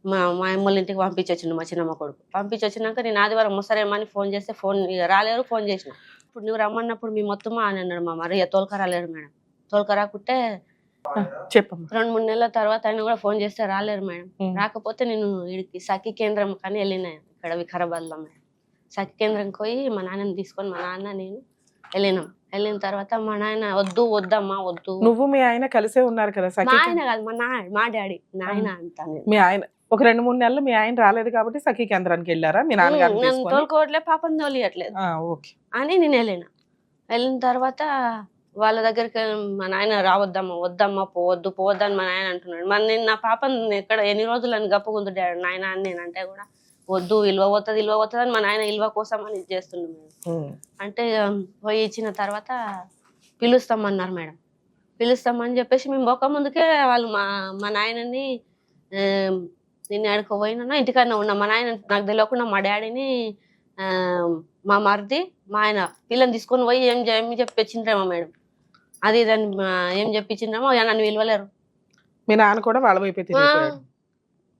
మా అమ్మ వాళ్ళ ఇంటికి పంపించొచ్చిండు మా చిన్నమ్మ కొడుకు. పంపించొచ్చినాక నేను ఆదివారం వస్తారేమని ఫోన్ చేస్తే ఫోన్ రాలేరు. ఫోన్ చేసిన ఇప్పుడు నువ్వు రమ్మన్నప్పుడు మీ మొత్తమా అని అన్నాడు మా మరి. తోలుక రాలేరు మేడం. తోలుక రాకుంటే చెప్పమ్మా 2-3 నెలల తర్వాత ఆయన కూడా ఫోన్ చేస్తే రాలేరు మేడం. రాకపోతే నేను వీడికి సఖీ కేంద్రం కానీ వెళ్ళినా ఇక్కడ వికారాబాద్ లో మేడం. సఖీ కేంద్రంకి పోయి మా నాన్నని తీసుకొని మా నాన్న నేను వెళ్ళినాం. వెళ్ళిన తర్వాత మా నాయన వద్దమ్మా వద్దు. నువ్వు మీ ఆయన కలిసే ఉన్నారు కదా? మా ఆయన కాదు మా డాడీ నాయన అంతా. మీ ఆయన ఒక 2-3 నెలలు మీ ఆయన రాలేదు కాబట్టి సఖీ కేంద్రానికి వెళ్ళారా మీ నాన్నగారు? తోలుకోవట్లే పాపని తోలియట్లేదు అని నేను వెళ్ళిన తర్వాత వాళ్ళ దగ్గరికి మా నాయన వద్దమ్మా పోవద్దని మా నాయన అంటున్నాడు. మరి నేను నా పాపని ఎక్కడ ఎన్ని రోజులు అని గప్పుకుందు డాడీ నాయన అని నేను అంటే కూడా వద్దు, ఇల్వ పోతుంది అని మా నాయన ఇల్వ కోసం అని ఇది చేస్తున్నాడు. అంటే పోయి ఇచ్చిన తర్వాత పిలుస్తామన్నారు మేడం. పిలుస్తామని చెప్పేసి మేము ఒక ముందుకే వాళ్ళు మా నాయనని నేను ఆడుకోపోయినా ఇంటికన్నా ఉన్నా. మా నాయన నాకు తెలియకుండా మా డాడీని మా మరిది మా ఆయన పిల్లని తీసుకొని పోయి ఏం చెప్పి వచ్చిండ్రేమో మేడం. అది దాన్ని ఏం చెప్పించిందేమో నన్ను విలువలేరు. మీ నాన్న కూడా వాళ్ళ వైపే తిరిగిపోయాడు.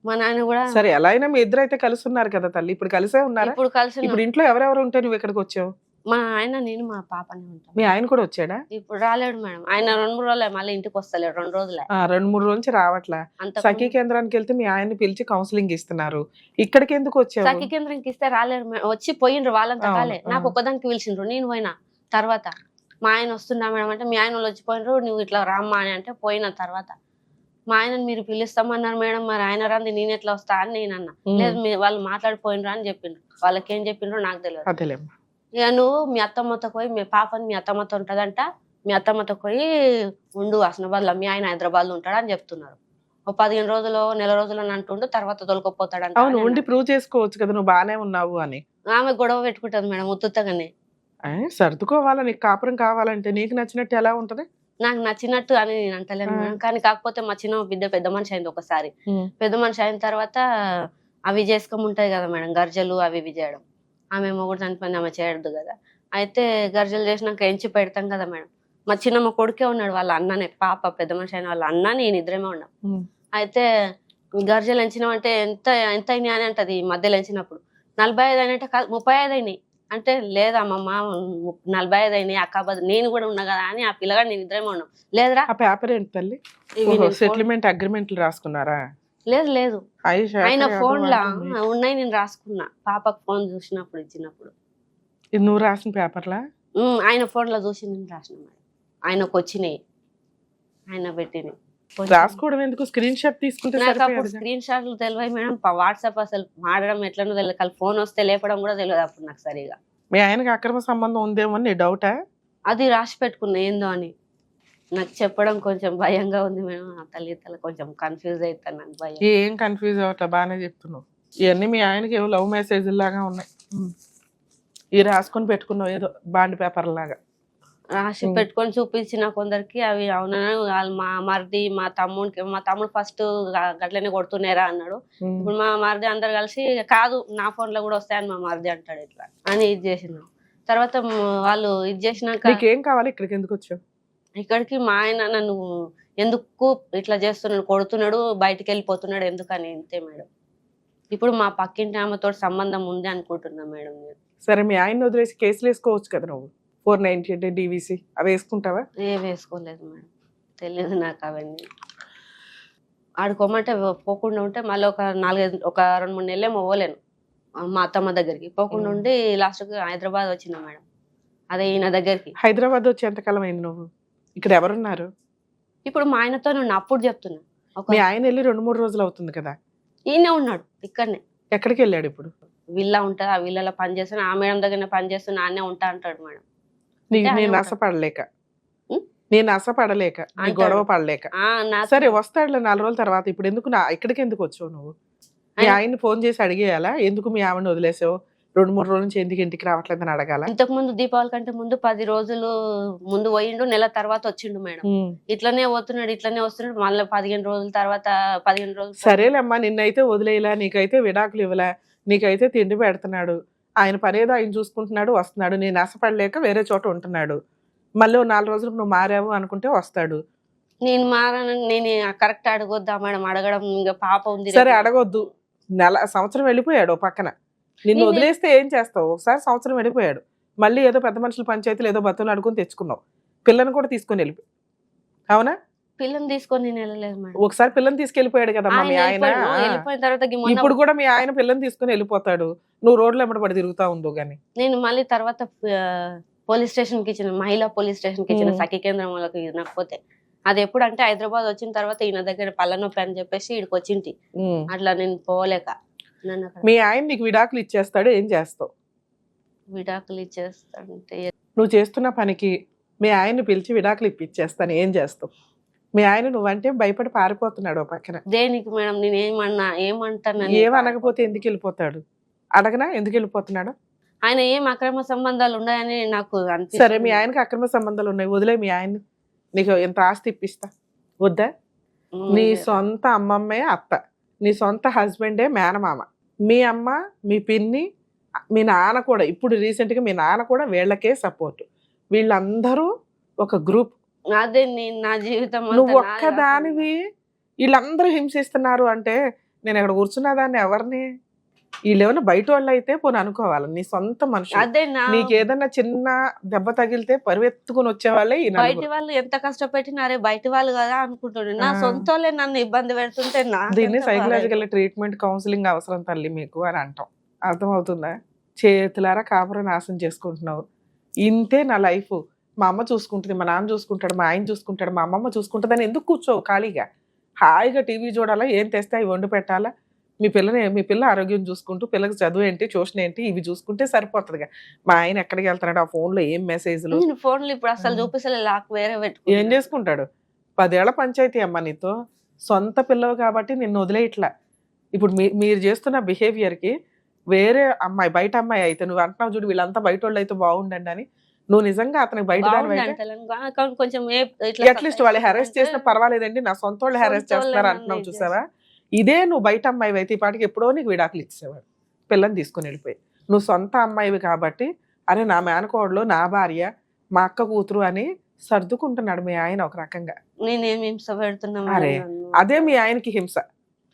మా నాన్న కూడా సరే ఎలా అయినా మీ ఇద్దరు అయితే కలిసి ఉన్నారు కదా తల్లి, ఇప్పుడు కలిసే ఉన్నారా? ఇప్పుడు కలిసి ఇప్పుడు ఇంట్లో ఎవరెవరు ఉంటే నువ్వు ఇక్కడికి వచ్చావు? మా ఆయన, నేను, మా పాపనే ఉంటాం. మీ ఆయన కూడా వచ్చాడా? ఇప్పుడు రాలేడు మేడం. ఆయన 2-3 రోజులే, మళ్ళీ ఇంటికి వస్తలేడు. 2 రోజులే. 2-3 రోజుల నుంచి రావట్లా. అంత సఖీ కేంద్రానికి వెళ్తే మీ ఆయన్ని పిలిచి కౌన్సిలింగ్ ఇస్తున్నారు, ఇక్కడికి ఎందుకు వచ్చావు? సఖీ కేంద్రంకి ఇస్తే రాలేరు మేడం. వచ్చి పోయిండ్రు వాళ్ళంతా కాలే. నాకు ఒక్కదానికి పిలిచిండ్రు, నేను పోయినా. తర్వాత మా ఆయన వస్తున్నా మేడం అంటే, మీ ఆయన వాళ్ళు వచ్చిపోయినరు, నువ్వు ఇట్లా రామ్మా అని అంటే పోయిన. తర్వాత మా ఆయనని మీరు పిలుస్తామన్నారు మేడం, మరి ఆయన రాంది నేను ఎట్లా వస్తా అని నేను అన్నా. లేదు వాళ్ళు మాట్లాడిపోయినరు అని చెప్పిండ్రు. వాళ్ళకి ఏం చెప్పిండ్రో నాకు తెలియదు. ఇక నువ్వు మీ అత్తమ్మతో పోయి, మీ పాపని మీ అత్తమ్మతో ఉంటదంట, మీ అత్తమ్మతో పోయి ఉండు హస్నాబాద్ లో, మీ ఆయన హైదరాబాద్ లో ఉంటాడు అని చెప్తున్నారు. ఓ 15 రోజులు, నెల రోజులు అని అంటుండు, తర్వాత తొలకపోతాడంట. అవును, ఉండి ప్రూవ్ చేసుకోవచ్చు కదా నువ్వు బానే ఉన్నావు అని. ఆమె గొడవ పెట్టుకుంటది మేడం ఉత్తుత్తగానే. సర్దుకోవాలా, నీకు కాపురం కావాలంటే నీకు నచ్చినట్టు ఎలా ఉంటది? నాకు నచ్చినట్టు అని నేను అంటలేను మేడం. కానీ కాకపోతే మా చిన్న బిడ్డ పెద్ద మనిషి అయింది ఒకసారి. పెద్ద మనిషి అయిన తర్వాత అవి చేసుకోముంటాయి కదా మేడం, గర్జలు అవి ఇవి చేయడం. ఆమె మొగుడు చనిపోయింది, ఆమె చేయడదు కదా. అయితే గర్జలు చేసినాక ఎంచి పెడతాం కదా మేడం. మా చిన్నమ్మ కొడుకే ఉన్నాడు, వాళ్ళ అన్ననే, పాప పెద్ద మనిషి అయిన వాళ్ళ అన్న, నేను ఇద్దరేమే ఉన్నాం. అయితే గర్జలు ఎంచినామంటే ఎంత ఎంత అయినాయి అని అంటది. మధ్యలో ఎంచినప్పుడు 45 అయినట్టే, 35 అయినాయి అంటే, లేదమ్మమ్మ 45 అయినాయి అక్కాబద్దు, నేను కూడా ఉన్నా కదా అని ఆ పిల్లగాడు నేను ఇద్దరేమే ఉన్నాం. లేదురా ఆ పేపర్ ఏంటి తల్లి? సెటిల్మెంట్ అగ్రిమెంట్లు రాసుకున్నారా? లేదు లేదు, ఆయన ఫోన్ లా ఉన్నాయి, నేను రాసుకున్నా. పాపకు ఫోన్ చూసినప్పుడు ఇచ్చినప్పుడు. ఇది నువ్వు రాసిన పేపర్లా? ఆయన ఫోన్ లో చూసి నేను రాసిన మేడం. ఆయనకు వచ్చినాయి, ఆయన పెట్టినాయి. రాసుకోవడం ఎందుకు? స్క్రీన్ షాట్ తీసుకుంటే స్క్రీన్ షాట్లు తెలియదు మేడం. వాట్సాప్ అసలు మాడడం ఎట్లనో తెలియదు. కానీ ఫోన్ వస్తే లేపడం కూడా తెలియదు అప్పుడు నాకు సరిగా. మీ ఆయనకి అక్రమ సంబంధం ఉందేమో నీ డౌటా? అది రాసి పెట్టుకున్నా ఏందో అని. నాకు చెప్పడం కొంచెం భయంగా ఉంది మేడం. ఆ తల్లి కొంచెం కన్ఫ్యూజ్ అవుతాను, నాకు భయం. ఏం కన్ఫ్యూజ్ అవట్లా, బాగానే చెప్తున్నావు. ఇవన్నీ మీ ఆయనకి ఏవో లవ్ మెసేజ్ లాగా ఉన్నాయి. ఇవి రాసుకొని పెట్టుకున్నావు ఏదో బాండ్ పేపర్ లాగా. రాసి పెట్టుకొని చూపించిన కొందరికి అవి అవునా, మా మరిది మా తమ్ముడు ఫస్ట్ గట్లనే కొడుతున్నారా అన్నాడు. ఇప్పుడు మా మరిది అందరు కలిసి కాదు నా ఫోన్ లో కూడా వస్తాయని మా మరిది అంటాడు ఇట్లా అని ఇది చేసినాం. తర్వాత వాళ్ళు ఇది చేసినాక ఏం కావాలి, ఇక్కడికి ఎందుకు వచ్చావు? ఇక్కడికి మా ఆయన నన్ను ఎందుకు ఇట్లా చేస్తున్నాడు, కొడుతున్నాడు, బయటికి వెళ్ళిపోతున్నాడు ఎందుకని. అంతే మేడం. ఇప్పుడు మా పక్కింటి ఆమెతో సంబంధం ఉంది అనుకుంటున్నా మేడం నేను. సరే మీ ఆయన వదిలేసి కేసులు వేసుకోవచ్చు కదా నువ్వు, 498 DVC అవి వేసుకుంటావా? ఏం వేసుకోలేదు మేడం, తెలియదు నాకు అవన్నీ. ఆడుకోమంటే పోకుండా ఉంటే మళ్ళీ ఒక 2-3 నెలలేమో పోలేను మా అత్తమ్మ దగ్గరికి. పోకుండా ఉండి లాస్ట్కి హైదరాబాద్ వచ్చిన మేడం. అదే ఈయన దగ్గరికి. హైదరాబాద్ వచ్చి ఎంతకాలం అయింది నువ్వు? ఇక్కడ ఎవరున్నారు? ఇప్పుడు మా ఆయనతో నువ్వు అప్పుడు చెప్తున్నా. మీ ఆయన వెళ్ళి 2-3 రోజులు అవుతుంది కదా. ఈయనే ఉన్నాడు ఇక్కడనే. ఎక్కడికి వెళ్ళాడు ఇప్పుడు? విల్లా ఉంటుంది, ఆ విల్లాలో పని చేస్తున్నా, ఆ మేడం దగ్గర పని చేస్తున్నా, నాన్నే ఉంటా అంటాడు మేడం. నేను ఆశపడలేక నీ గొడవ పడలేక. సరే వస్తాడులే 4 రోజుల తర్వాత. ఇప్పుడు ఎందుకు ఇక్కడికి ఎందుకు వచ్చావు నువ్వు? మీ ఆయన్ని ఫోన్ చేసి అడిగేయాలా ఎందుకు మీ ఆవిడని వదిలేసావు, 2-3 రోజుల నుంచి ఎందుకు ఇంటికి రావట్లేదని అడగాల? ఇంతకు ముందు దీపావళి కంటే ముందు 10 రోజులు ముందు పోయిండు, నెల తర్వాత వచ్చిండు మేడం. ఇట్లనే వస్తున్నాడు మళ్ళీ 15 రోజుల తర్వాత 15 రోజులు. సరేలేమ్మా, నిన్నైతే వదిలేయలా, నీకైతే విడాకులు ఇవ్వలా, నీకైతే తిండి పెడుతున్నాడు, ఆయన పనేదో ఆయన చూసుకుంటున్నాడు, వస్తున్నాడు. నేను ఆశపడలేక వేరే చోట ఉంటున్నాడు. మళ్ళీ 4 రోజులకు నువ్వు మారావు అనుకుంటే వస్తాడు. నేను మారాను, నేను కరెక్ట్ అడగొద్దా మేడం? అడగడం ఇంకా పాప ఉంది. సరే అడగొద్దు, సంవత్సరం వెళ్ళిపోయాడు ఓ పక్కన. నిన్ను వదిలేస్తే ఏం చేస్తావు? ఒకసారి సంవత్సరం వెళ్ళిపోయాడు, మళ్ళీ ఏదో పెద్ద మనుషుల పంచాయతీలు ఏదో బతులు అడుగుని తెచ్చుకున్నావు, పిల్లని కూడా తీసుకొని వెళ్ళిపోయి. అవునా? పిల్లని తీసుకొని నేను వెళ్ళలేదు మేడం. ఒకసారి పిల్లని తీసుకెళ్ళిపోయాడు కదమ్మా మీ ఆయన. ఇప్పుడు కూడా మీ ఆయన పిల్లని తీసుకుని వెళ్ళిపోతాడు, నువ్వు రోడ్లు ఎమ్మడబడి తిరుగుతా ఉందో గానీ. నేను మళ్ళీ తర్వాత పోలీస్ స్టేషన్ కి ఇచ్చిన, మహిళా పోలీస్ స్టేషన్ కి ఇచ్చిన, సఖీ కేంద్రం వాళ్ళకి ఇవ్వకపోతే. అది ఎప్పుడు అంటే హైదరాబాద్ వచ్చిన తర్వాత ఈయన దగ్గర పళ్ళనొప్పి అని చెప్పేసి ఇక్కడికి వచ్చింటి. అట్లా నేను పోలేక. మీ ఆయన నీకు విడాకులు ఇచ్చేస్తాడు, ఏం చేస్తావు? విడాకులు ఇచ్చేస్తాడంటే నువ్వు చేస్తున్న పనికి మీ ఆయన్ని పిలిచి విడాకులు ఇప్పించేస్తాను, ఏం చేస్తావు? మీ ఆయన నువ్వంటే భయపడి పారిపోతున్నాడు ఓ పక్కన. దేనికి మేడం? నేను ఏమంటాను? ఏమనకపోతే ఎందుకు వెళ్ళిపోతాడు? అడగనా ఎందుకు వెళ్ళిపోతున్నాడు? ఆయన ఏం అక్రమ సంబంధాలు ఉన్నాయని నాకు అనిపిస్తుంది. సరే మీ ఆయనకి అక్రమ సంబంధాలు ఉన్నాయి, వదిలే మీ ఆయన. నీకు ఎంత ఆస్తి ఇప్పిస్తా, వద్దా? నీ సొంత అమ్మమ్మే అత్త, నీ సొంత హస్బెండే మేనమామ, మీ అమ్మ, మీ పిన్ని, మీ నాన్న కూడా ఇప్పుడు రీసెంట్గా మీ నాన్న కూడా వీళ్ళకే సపోర్ట్. వీళ్ళందరూ ఒక గ్రూప్, అదే నేను నా జీవితం అంతా నువ్వు నాది ఒక్కదానివి వీళ్ళందరూ హింసిస్తున్నారు అంటే నేను ఇక్కడ కూర్చున్న దాన్ని ఎవరిని వీళ్ళేమన్నా బయట వాళ్ళు అయితే పోనీ అనుకోవాలి నీ సొంత మనుషులు అదే నీకేదన్నా చిన్న దెబ్బ తగిలితే పరువెత్తుకుని వచ్చేవాళ్ళే ఈ బయట నలుగురు. వాళ్ళు ఎంత కష్టపెట్టినారే బయట వాళ్ళు కదా అనుకుంటుండే నా ఆ. సొంత వాళ్ళే నన్ను ఇబ్బంది పెడుతుంటే దీన్ని సైకలాజికల్ ట్రీట్మెంట్ కౌన్సిలింగ్ అవసరం తల్లి మీకు అని అంటాం. అర్థమవుతుందా? చేతులారా కాపురం నాశనం చేసుకుంటున్నావు. ఇంతే నా లైఫ్, మా అమ్మ చూసుకుంటుంది, మా నాన్న చూసుకుంటాడు, మా ఆయన చూసుకుంటాడు, మా అమ్మమ్మ చూసుకుంటుంది అని ఎందుకు కూర్చోవు ఖాళీగా? హాయిగా టీవీ చూడాలా, ఏం తెస్తే అవి వండి పెట్టాలా, మీ పిల్ల ఆరోగ్యం చూసుకుంటూ పిల్లకి చదువు ఏంటి, ట్యూషన్ ఏంటి, ఇవి చూసుకుంటే సరిపోతుందిగా. మా ఆయన ఎక్కడికి వెళ్తున్నాడు, ఆ ఫోన్లో ఏం మెసేజ్లు, నేను ఫోన్లు ఇప్పుడు అసలు చూపిస్తలే, లాక్ వేరే ఏం పెట్టుకుంటున్నా. చేసుకుంటాడు? 10 ఏళ్ల పంచాయతీ అమ్మ నీతో. సొంత పిల్లవు కాబట్టి నిన్ను వదిలేయట్లా. ఇప్పుడు మీరు చేస్తున్న బిహేవియర్కి వేరే అమ్మాయి, బయట అమ్మాయి అయితే నువ్వు అంటున్నావు చూడు, వీళ్ళంతా బయట వాళ్ళు అయితే బాగుండండి అని. నువ్వు నిజంగా అతనికి బయట దాని బాగుంది అయితే అంటలేను, కానీ కొంచెం ఇట్లా అట్లీస్ట్ వాళ్ళు హెరాస్ చేసిన పర్వాలేదండి, నా సొంత వాళ్ళు హెరాస్ సొంత వాళ్ళే చేస్తున్నారు నన్ను అంటున్నావు ఇది చూసావా? ఇదే నువ్వు బయట అమ్మాయి అయితే ఈ పాటికి ఎప్పుడో నీకు విడాకులు ఇచ్చేవాడు, పిల్లని తీసుకుని వెళ్ళిపోయి. నువ్వు సొంత అమ్మాయివి కాబట్టి అరే నా మేనకోడలు, నా భార్య, మా అక్క కూతురు అని సర్దుకుంటున్నాడు మీ ఆయన ఒక రకంగా. నేనేమి హింస పెడుతున్నా అరే మేడం నన్ను? అదే మీ ఆయనకి హింస.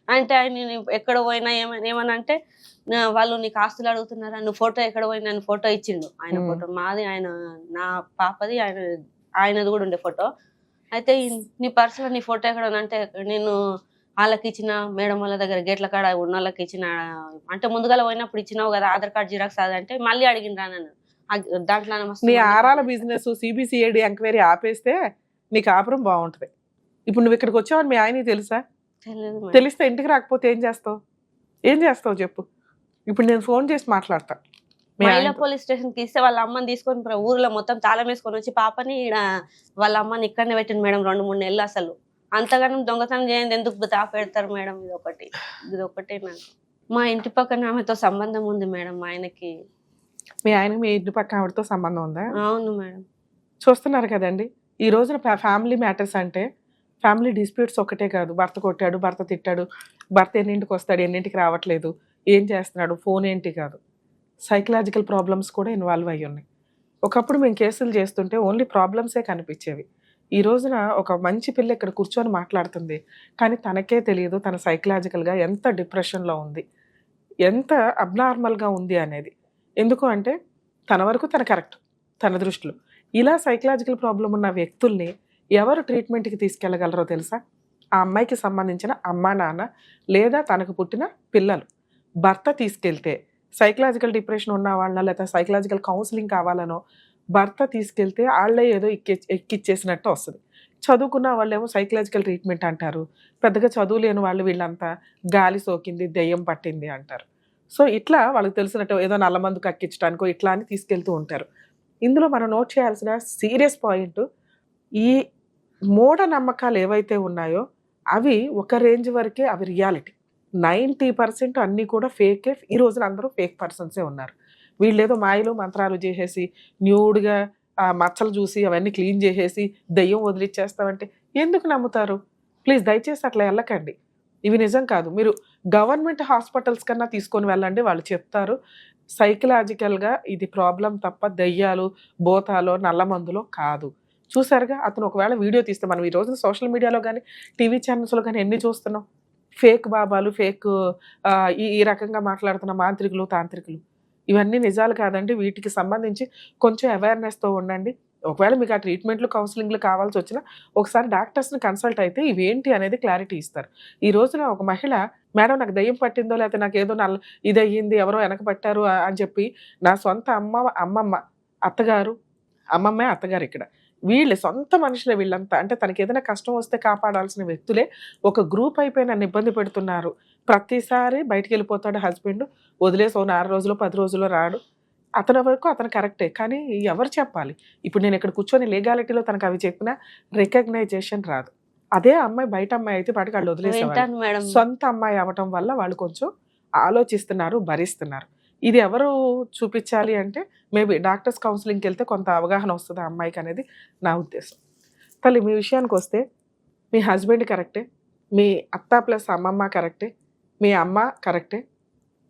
అంటే ఆయన నేను ఎక్కడ పోయినా ఏమని అంటే వాళ్ళు నీకు ఆస్తులు అడుగుతున్నారా, నువ్వు ఫోటో ఎక్కడ పోయినా నన్ను ఫోటో ఇచ్చిండు. ఆయన ఫోటో మాది, ఆయన నా పాపది, ఆయనది కూడా ఉండే ఫోటో. అయితే నీ పర్సులో నీ ఫోటో ఎక్కడ అంటే నేను వాళ్ళకి ఇచ్చిన, మేడం వాళ్ళ దగ్గర గేట్ల కాడ ఉన్న వాళ్ళకి ఇచ్చిన, అంటే ముందుగా పోయినప్పుడు ఇచ్చినావు కదా ఆధార్ కార్డ్ జిరాక్స్ అదంటే మళ్ళీ అడిగినరా నన్ను. దాంట్లో నీ ఆరాల బిజినెస్ సిబిసిఐడి ఎంక్వైరీ ఆపేస్తే నీ కాపురం బాగుంటది. ఇప్పుడు నువ్వు ఇక్కడికి వచ్చావని మీ ఆయనకి తెలుసా? తెలిస్తే ఇంటికి రాకపోతే ఏం చేస్తావు చెప్పు. ఇప్పుడు నేను ఫోన్ చేసి మాట్లాడతా. మహిళా పోలీస్ స్టేషన్ కి ఇస్తే వాళ్ళ అమ్మని తీసుకొని ఊర్లో మొత్తం తాళం వేసుకొని వచ్చి పాపని వాళ్ళ అమ్మని ఇక్కడనే పెట్టింది మేడం 2-3 నెలలు. అసలు అంతగానం దొంగతనం చేయండి ఎందుకు పెడతారు మేడం? ఇదొకటి నాకు. మా ఇంటి పక్కన ఆమెతో సంబంధం ఉంది మేడం మా ఆయనకి. మీ ఆయనకి మీ ఇంటి పక్కన ఆవిడతో సంబంధం ఉందా? అవును మేడం. చూస్తున్నారు కదండి, ఈ రోజున ఫ్యామిలీ మ్యాటర్స్ అంటే ఫ్యామిలీ డిస్ప్యూట్స్ ఒకటే కాదు. భర్త కొట్టాడు, భర్త తిట్టాడు, భర్త ఎన్నింటికి వస్తాడు, ఎన్నింటికి రావట్లేదు, ఏం చేస్తున్నాడు, ఫోన్ ఏంటి కాదు, సైకలాజికల్ ప్రాబ్లమ్స్ కూడా ఇన్వాల్వ్ అయ్యి ఉన్నాయి. ఒకప్పుడు మేము కేసులు చేస్తుంటే ఓన్లీ ప్రాబ్లమ్సే కనిపించేవి. ఈ రోజున ఒక మంచి పిల్ల ఇక్కడ కూర్చొని మాట్లాడుతుంది, కానీ తనకే తెలియదు తన సైకలాజికల్గా ఎంత డిప్రెషన్లో ఉంది, ఎంత అబ్నార్మల్గా ఉంది అనేది. ఎందుకు అంటే తన వరకు తన కరెక్ట్ తన దృష్టిలో. ఇలా సైకలాజికల్ ప్రాబ్లం ఉన్న వ్యక్తుల్ని ఎవరు ట్రీట్మెంట్కి తీసుకెళ్ళగలరో తెలుసా? ఆ అమ్మాయికి సంబంధించిన అమ్మా నాన్న లేదా తనకు పుట్టిన పిల్లలు. భర్త తీసుకెళ్తే సైకలాజికల్ డిప్రెషన్ ఉన్న వాళ్ళ లేదా సైకలాజికల్ కౌన్సిలింగ్ కావాలనో భర్త తీసుకెళ్తే వాళ్ళే ఏదో ఎక్కిచ్చేసినట్టు వస్తుంది. చదువుకున్న వాళ్ళేమో సైకలాజికల్ ట్రీట్మెంట్ అంటారు, పెద్దగా చదువు లేని వాళ్ళు వీళ్ళంతా గాలి సోకింది, దెయ్యం పట్టింది అంటారు. సో ఇట్లా వాళ్ళకి తెలిసినట్టు ఏదో నల్లమందు కక్కించడానికో ఇట్లా అని తీసుకెళ్తూ ఉంటారు. ఇందులో మనం నోట్ చేయాల్సిన సీరియస్ పాయింట్, ఈ మూఢనమ్మకాలు ఏవైతే ఉన్నాయో అవి ఒక రేంజ్ వరకే అవి రియాలిటీ. 90% అన్నీ కూడా ఫేకే. ఈ రోజున అందరూ ఫేక్ పర్సన్సే ఉన్నారు. వీళ్ళు ఏదో మాయలు మంత్రాలు చేసేసి న్యూడ్గా మచ్చలు చూసి అవన్నీ క్లీన్ చేసేసి దెయ్యం వదిలిచ్చేస్తామంటే ఎందుకు నమ్ముతారు? ప్లీజ్ దయచేసి అట్లా వెళ్ళకండి. ఇవి నిజం కాదు. మీరు గవర్నమెంట్ హాస్పిటల్స్ కన్నా తీసుకొని వెళ్ళండి, వాళ్ళు చెప్తారు. సైకలాజికల్గా ఇది ప్రాబ్లం తప్ప దెయ్యాలు, భూతాలో, నల్లమందులో కాదు. చూసారుగా, అతను ఒకవేళ వీడియో తీస్తే మనం ఈ రోజున సోషల్ మీడియాలో కానీ టీవీ ఛానల్స్లో కానీ ఎన్ని చూస్తున్నాం, ఫేక్ బాబాలు, ఫేక్ ఈ రకంగా మాట్లాడుతున్న మాంత్రికులు, తాంత్రికులు. ఇవన్నీ నిజాలు కాదండి. వీటికి సంబంధించి కొంచెం అవేర్నెస్తో ఉండండి. ఒకవేళ మీకు ఆ ట్రీట్మెంట్లు, కౌన్సిలింగ్లు కావాల్సి వచ్చినా ఒకసారి డాక్టర్స్ని కన్సల్ట్ అయితే ఇవేంటి అనేది క్లారిటీ ఇస్తారు. ఈ రోజున ఒక మహిళ, మేడం నాకు దయ్యం పట్టిందో లేకపోతే నాకు ఏదో ఇది అయ్యింది, ఎవరో వెనక పట్టారు అని చెప్పి, నా సొంత అమ్మమ్మ అత్తగారు, అమ్మమ్మే అత్తగారు, ఇక్కడ వీళ్ళే సొంత మనుషులే వీళ్ళంతా. అంటే తనకి ఏదైనా కష్టం వస్తే కాపాడాల్సిన వ్యక్తులే ఒక గ్రూప్ అయిపోయి నన్ను ఇబ్బంది పెడుతున్నారు. ప్రతిసారి బయటికి వెళ్ళిపోతాడు హస్బెండ్, వదిలేసి 4 రోజులు 10 రోజుల్లో రాడు. అతని వరకు అతను కరెక్టే, కానీ ఎవరు చెప్పాలి? ఇప్పుడు నేను ఇక్కడ కూర్చొని లీగాలిటీలో తనకు అవి చెప్పినా రికగ్నైజేషన్ రాదు. అదే అమ్మాయి బయట అమ్మాయి అయితే పాటికి వాళ్ళు వదిలేసేవాళ్ళు. సొంత అమ్మాయి అవటం వల్ల వాళ్ళు కొంచెం ఆలోచిస్తున్నారు, భరిస్తున్నారు. ఇది ఎవరు చూపించాలి అంటే మేబీ డాక్టర్స్ కౌన్సిలింగ్కి వెళ్తే కొంత అవగాహన వస్తుంది ఆ అమ్మాయికి అనేది నా ఉద్దేశం. తల్లి, మీ విషయానికి వస్తే మీ హస్బెండ్ కరెక్టే, మీ అత్త ప్లస్ అమ్మమ్మ కరెక్టే, మీ అమ్మ కరెక్టే,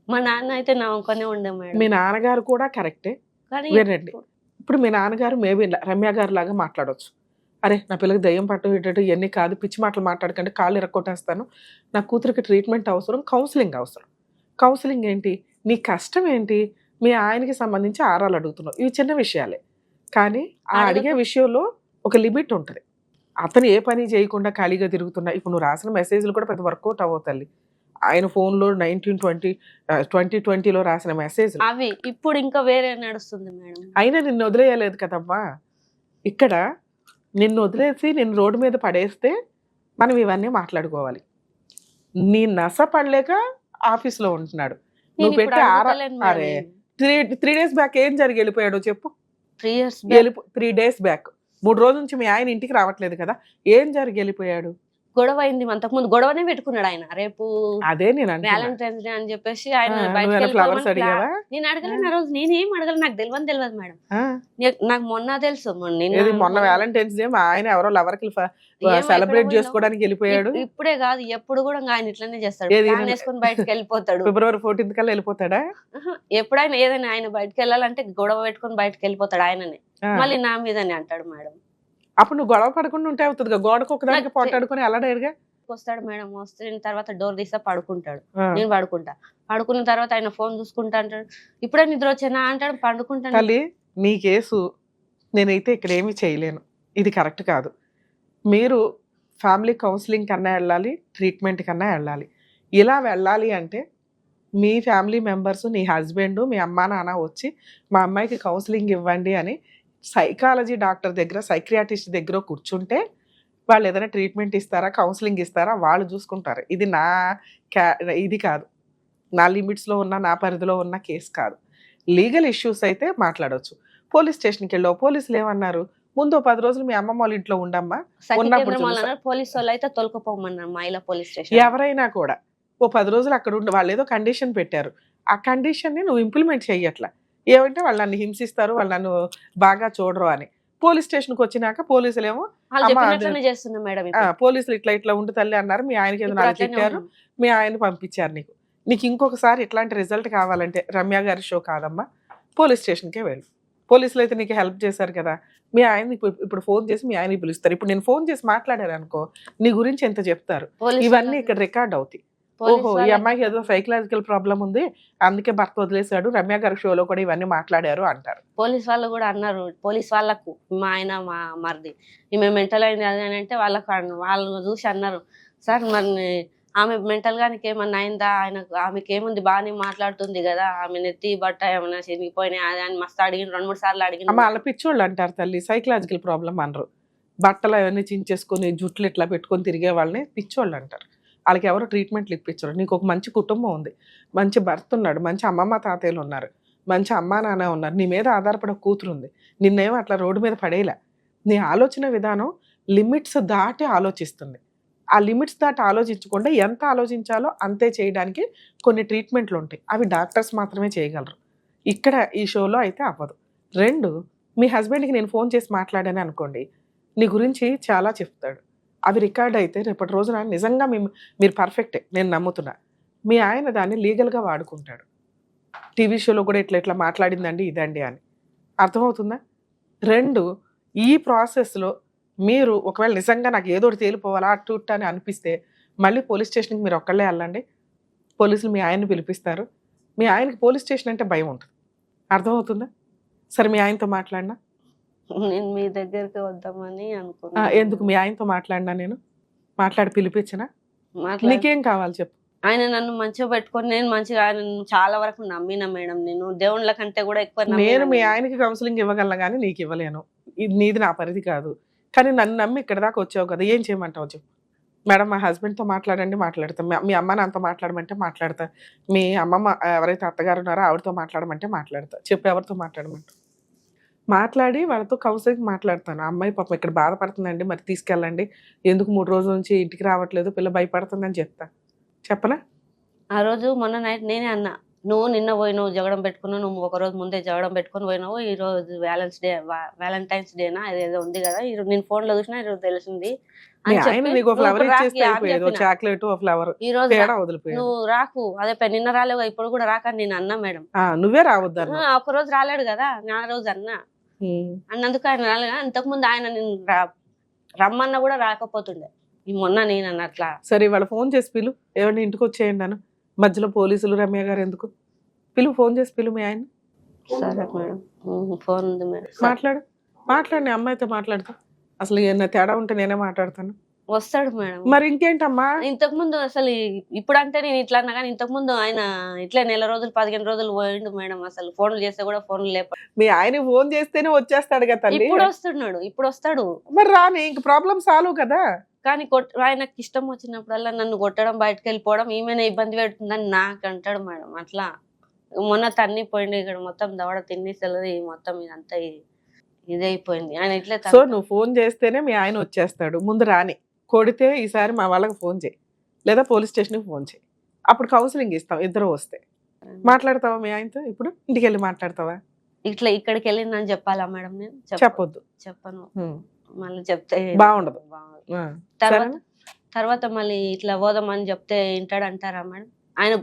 మా నాన్న అయితే నమ్మకనే ఉండే మేడం. మీ నాన్నగారు కూడా కరెక్టే. వినండి, ఇప్పుడు మీ నాన్నగారు మేబీ రమ్య గారు లాగా మాట్లాడవచ్చు. అరే నా పిల్లకి దయ్యం పట్టం ఇటు ఇవన్నీ కాదు, పిచ్చి మాటలు మాట్లాడకండి, కాళ్ళు ఇరక్కొట్టేస్తాను, నా కూతురికి ట్రీట్మెంట్ అవసరం, కౌన్సిలింగ్ అవసరం. కౌన్సిలింగ్ ఏంటి, నీ కష్టం ఏంటి, మీ ఆయనకి సంబంధించి ఆరాలు అడుగుతున్నావు, ఇవి చిన్న విషయాలే. కానీ ఆ అడిగే విషయంలో ఒక లిమిట్ ఉంటుంది. అతను ఏ పని చేయకుండా ఖాళీగా తిరుగుతున్నా, ఇప్పుడు నువ్వు రాసిన మెసేజ్లు కూడా పెద్ద వర్కౌట్ అవ్వవు తల్లి. ఆయన ఫోన్లో 2020లో రాసిన మెసేజ్ అవి ఇప్పుడు ఇంకా వేరే నడుస్తుంది మేడం. అయినా నిన్ను వదిలేయలేదు కదమ్మా. ఇక్కడ నిన్ను వదిలేసి నిన్ను రోడ్డు మీద పడేస్తే మనం ఇవన్నీ మాట్లాడుకోవాలి. నీ నస పడలేక ఆఫీస్లో ఉంటున్నాడు, నువ్వు పెట్టి అరే 3 days బ్యాక్ ఏం జరిగి వెళ్ళిపోయాడో చెప్పు. 3 days బ్యాక్ 3 రోజుల నుంచి మీ ఆయన ఇంటికి రావట్లేదు కదా, ఏం జరిగి వెళ్ళిపోయాడు? గొడవ అయింది, అంతకుముందు గొడవనే పెట్టుకున్నాడు ఆయన. రేపు అదే నేను వ్యాలంటైన్స్ డే అని చెప్పేసి ఆయన ఫ్లవర్స్ అడిగావా? నేను అడగలేను ఆ రోజు, నేనేం అడగలేదు, నాకు తెలియదు మేడం. నాకు మొన్న తెలుసు, మొన్న వ్యాలంటైన్స్ డే మా ఆయన ఎవరో లవర్ కి సెలబ్రేట్ చేసుకోవడానికి వెళ్ళిపోయాడు. ఇప్పుడే కాదు, ఎప్పుడు కూడా ఆయన ఇట్లనే చేస్తాడు, వేసుకొని బయటకు వెళ్ళిపోతాడు. February 14th కల్లా వెళ్ళిపోతాడా? ఎప్పుడైనా ఏదైనా ఆయన బయటకు వెళ్ళాలంటే గొడవ పెట్టుకొని బయటకు వెళ్ళిపోతాడు ఆయననే, మళ్ళీ నా మీదనే అంటాడు మేడం. అప్పుడు నువ్వు గొడవ పడకుండా ఉంటే అవుతుంది, గోడకు ఒకదానికి పోటాడుకొని అలాడేగా వస్తాడు మేడం. వస్తే తర్వాత డోర్ తీస్తే పడుకుంటాడు, నేను పడుకుంటా. పడుకున్న తర్వాత ఆయన ఫోన్ చూసుకుంటా అంటాడు, ఇప్పుడే నిద్ర వచ్చానా అంటాడు, పండుకుంటాను. తల్లి నీ కేసు నేనైతే ఇక్కడ ఏమీ చేయలేను, ఇది కరెక్ట్ కాదు. మీరు ఫ్యామిలీ కౌన్సిలింగ్ కన్నా వెళ్ళాలి, ట్రీట్మెంట్ కన్నా వెళ్ళాలి. ఇలా వెళ్ళాలి అంటే మీ ఫ్యామిలీ మెంబర్స్, నీ హస్బెండ్, మీ అమ్మా నాన్న వచ్చి మా అమ్మాయికి కౌన్సిలింగ్ ఇవ్వండి అని సైకాలజీ డాక్టర్ దగ్గర, సైక్రియాటిస్ట్ దగ్గర కూర్చుంటే వాళ్ళు ఏదైనా ట్రీట్మెంట్ ఇస్తారా, కౌన్సిలింగ్ ఇస్తారా, వాళ్ళు చూసుకుంటారు. ఇది ఇది కాదు, నా లిమిట్స్లో ఉన్న, నా పరిధిలో ఉన్న కేసు కాదు. లీగల్ ఇష్యూస్ అయితే మాట్లాడవచ్చు. పోలీస్ స్టేషన్కి వెళ్ళావు, పోలీసులు ఏమన్నారు, ముందు 10 రోజులు మీ అమ్మమ్మ వాళ్ళ ఇంట్లో ఉండమ్మా, పోలీసు వాళ్ళు అయితే తొలకపోమన్నారు మహిళా పోలీస్ స్టేషన్. ఎవరైనా కూడా 10 రోజులు అక్కడ ఉండి, వాళ్ళు ఏదో కండిషన్ పెట్టారు, ఆ కండిషన్ని నువ్వు ఇంప్లిమెంట్ చెయ్యట్లా. ఏమంటే వాళ్ళు నన్ను హింసిస్తారు, వాళ్ళు నన్ను బాగా చూడరు అని. పోలీస్ స్టేషన్కి వచ్చినాక పోలీసులు ఏమో పోలీసులు ఇట్లా ఉండి తల్లి అన్నారు, మీ ఆయనకి ఏదో నాకు తిట్టారు, మీ ఆయన పంపించారు, నీకు ఇంకొకసారి ఇట్లాంటి రిజల్ట్ కావాలంటే రమ్య గారి షో కాదమ్మా, పోలీస్ స్టేషన్కే వెళ్ళు. పోలీసులు అయితే నీకు హెల్ప్ చేశారు కదా, మీ ఆయన ఇప్పుడు ఫోన్ చేసి మీ ఆయన పిలుస్తారు. ఇప్పుడు నేను ఫోన్ చేసి మాట్లాడాను అనుకో, నీ గురించి ఎంత చెప్తారు, ఇవన్నీ ఇక్కడ రికార్డ్ అవుతాయి. ఓహో ఈ అమ్మాయికి ఏదో సైకలాజికల్ ప్రాబ్లం ఉంది, అందుకే భర్త వదిలేశాడు, రమ్య గారి షోలో కూడా ఇవన్నీ మాట్లాడారు అంటారు. పోలీస్ వాళ్ళు కూడా అన్నారు, పోలీస్ వాళ్ళకు మా ఆయన మా మరిది ఈమె మెంటల్ అయింది అని అంటే వాళ్ళు చూసి అన్నారు, సార్ మరి ఆమె మెంటల్ గా ఏమన్నా అయిందా, ఆమెకి ఏముంది, బాగానే మాట్లాడుతుంది కదా, ఆమె నెత్తి బట్ట ఏమన్నా చిరిగిపోయినాయి అది అని మస్తు అడిగిన, 2-3 సార్లు అడిగిన. వాళ్ళ పిచ్చోళ్ళు అంటారు తల్లి, సైకలాజికల్ ప్రాబ్లం అనరు. బట్టలు అవన్నీ చించేసుకొని జుట్లు ఇట్లా పెట్టుకొని తిరిగే వాళ్ళని పిచ్చోళ్ళు అంటారు. వాళ్ళకి ఎవరు ట్రీట్మెంట్లు ఇప్పించరు. నీకు ఒక మంచి కుటుంబం ఉంది, మంచి భర్త ఉన్నాడు, మంచి అమ్మమ్మ తాతయ్యలు ఉన్నారు, మంచి అమ్మా నాన్న ఉన్నారు, నీ మీద ఆధారపడే కూతురు ఉంది, నిన్నేమో అట్లా రోడ్డు మీద పడేలా. నీ ఆలోచన విధానం లిమిట్స్ దాటి ఆలోచిస్తుంది. ఆ లిమిట్స్ దాటి ఆలోచించకుండా ఎంత ఆలోచించాలో అంతే చేయడానికి కొన్ని ట్రీట్మెంట్లు ఉంటాయి, అవి డాక్టర్స్ మాత్రమే చేయగలరు. ఇక్కడ ఈ షోలో అయితే అవ్వదు. 2, మీ హస్బెండ్కి నేను ఫోన్ చేసి మాట్లాడాను అనుకోండి, నీ గురించి చాలా చెప్తాడు, అవి రికార్డ్ అయితే రేపటి రోజున నిజంగా మీరు పర్ఫెక్టే నేను నమ్ముతున్నా, మీ ఆయన దాన్ని లీగల్గా వాడుకుంటాడు. టీవీ షోలో కూడా ఇట్లా మాట్లాడిందండి ఇదండి అని, అర్థమవుతుందా? 2, ఈ ప్రాసెస్లో మీరు ఒకవేళ నిజంగా నాకు ఏదో ఒకటి తేలిపోవాలా అటు అని అనిపిస్తే మళ్ళీ పోలీస్ స్టేషన్కి మీరు ఒక్కళ్ళే వెళ్ళండి, పోలీసులు మీ ఆయన్ని పిలిపిస్తారు. మీ ఆయనకి పోలీస్ స్టేషన్ అంటే భయం ఉంటుంది, అర్థమవుతుందా? సరే మీ ఆయనతో మాట్లాడినా, నేను మీ దగ్గరికి వద్దామని అనుకున్నా. ఎందుకు మీ ఆయనతో మాట్లాడినా, నేను మాట్లాడి పిలిపించినా, నీకేం కావాలి చెప్పు. ఆయన నన్ను మంచిగా పెట్టుకొని నేను మంచిగా ఆయన చాలా వరకు నమ్మినా మేడం, నేను దేవుళ్ళ కంటే కూడా ఎక్కువ. నేను మీ ఆయనకి కౌన్సిలింగ్ ఇవ్వగలను కానీ నీకు ఇవ్వలేను, ఇది నీది నా పరిధి కాదు. కానీ నన్ను నమ్మి ఇక్కడ దాకా వచ్చావు కదా, ఏం చేయమంటావు చెప్పు. మేడం మా హస్బెండ్తో మాట్లాడండి, మాట్లాడతా. మీ అమ్మ నాన్నతో మాట్లాడమంటే మాట్లాడతా. మీ అమ్మమ్మ ఎవరైతే అత్తగారు ఉన్నారో ఆవిడతో మాట్లాడమంటే మాట్లాడతా. చెప్పు ఎవరితో మాట్లాడమంటావు. మాట్లాడి వాళ్ళతో కౌన్సిలింగ్ మాట్లాడతాను. అమ్మాయి పాపం ఇక్కడ బాధపడుతుందండి, మరి తీసుకెళ్ళండి, ఎందుకు 3 రోజుల నుంచి ఇంటికి రావట్లేదు, పిల్ల భయపడుతుందని చెప్తా. చెప్పనా? ఆ రోజు మొన్న నైట్ నేనే అన్నా, నువ్వు నిన్న పోయినావు జగడం పెట్టుకున్నావు, నువ్వు ఒక రోజు ముందే జగడం పెట్టుకుని పోయినావు, ఈ రోజు వ్యాలంటైన్స్ డేనా ఏదో ఉంది కదా, నేను ఫోన్ లో చూసినా ఈరోజు తెలిసింది. నువ్వు రాకు, అదే నిన్న రాలేవు ఇప్పుడు కూడా రాక నేను అన్నా మేడం. నువ్వే రావద్దు, ఒక రోజు రాలేడు కదా, నా రోజు అన్నా అన్నందుకు ఆయన రాలేదు. ఇంతకు ముందు ఆయన రమ్మన్నా కూడా రాకపోతుండే. ఈ మొన్న నేను అట్లా సరే ఇవాళ ఫోన్ చేసి పిలు, ఏమన్నా ఇంటికి వచ్చేయండి అను. మధ్యలో పోలీసులు రమ్య గారు ఎందుకు? ఫోన్ చేసి పిలు మీ ఆయన. సరే మేడం, ఫోన్ ఉంది మేడం. మాట్లాడు నీ అమ్మాయితో మాట్లాడుతా. అసలు ఏమన్నా తేడా ఉంటే నేనే మాట్లాడతాను. వస్తాడు మేడం. మరి ఇంకేంటమ్మా, ఇంతకు ముందు అసలు ఇప్పుడంటే నేను ఇట్లా అన్నా కానీ ఇంతకు ముందు ఆయన ఇట్లా నెల రోజులు 15 రోజులు పోయిండు మేడం. అసలు ఫోన్లు చేస్తే కూడా ఫోన్లు లేప. మీ ఆయన ఫోన్ చేస్తేనే వచ్చేస్తాడు కదా తల్లి. ఇప్పుడు వస్తాడు. మరి రాని, ఇంక ప్రాబ్లం సాల్వ్ కదా. కానీ ఆయనకి ఇష్టం వచ్చినప్పుడల్లా నన్ను కొట్టడం, బయటకు వెళ్ళిపోవడం, ఈమెనే ఇబ్బంది పెడుతుందని నాకు అంటాడు మేడం. అట్లా మొన్న తన్ని పోయిండు, ఇక్కడ మొత్తం దవడ తిన్నిసలది మొత్తం ఇదంతా ఇదైపోయింది. ఆయన ఇట్లా. సో నువ్వు ఫోన్ చేస్తేనే మీ ఆయన వచ్చేస్తాడు. ముందు రాని, కొడితే ఈసారి మా వాళ్ళకి ఫోన్ చేయి, లేదా పోలీస్ స్టేషన్కి ఫోన్ చేయి. అప్పుడు కౌన్సిలింగ్ ఇస్తాం. ఇద్దరు వస్తే మాట్లాడతావా మీ ఆయనతో? ఇప్పుడు ఇంటికి వెళ్ళి మాట్లాడతావా? ఇట్లా ఇక్కడికి వెళ్ళిందని చెప్పాలా మేడం? నేను చెప్పొద్దు, చెప్పను. మళ్ళీ చెప్తే బాగుండదు. తర్వాత మళ్ళీ ఇట్లా పోదామని చెప్తే వింటాడంటారా మేడం? ఆయన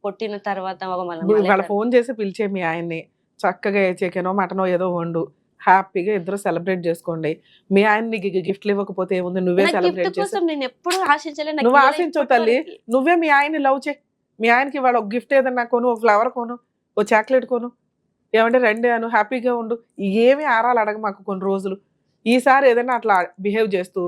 కొట్టిన తర్వాత వాళ్ళ ఫోన్ చేసి పిలిచే మీ ఆయన్ని, చక్కగా చికెనో మటనో ఏదో వండు, హ్యాపీగా ఇద్దరు సెలబ్రేట్ చేసుకోండి. మీ ఆయన నీకు గిఫ్ట్లు ఇవ్వకపోతే ఏముంది, నువ్వే సెలబ్రేట్ చేసి. నేను ఎప్పుడు ఆశించలేదు. నువ్వు ఆశించవు తల్లి, నువ్వే మీ ఆయన్ని లవ్ చేయి. మీ ఆయనకి ఇవాళ ఒక గిఫ్ట్ ఏదన్నా కొను, ఒక ఫ్లవర్ కొను, ఓ చాక్లెట్ కొను, ఏమంటే రండి అను, హ్యాపీగా ఉండు. ఏమి ఆరాలు అడగ మాకు కొన్ని రోజులు. ఈసారి ఏదైనా అట్లా బిహేవ్ చేస్తూ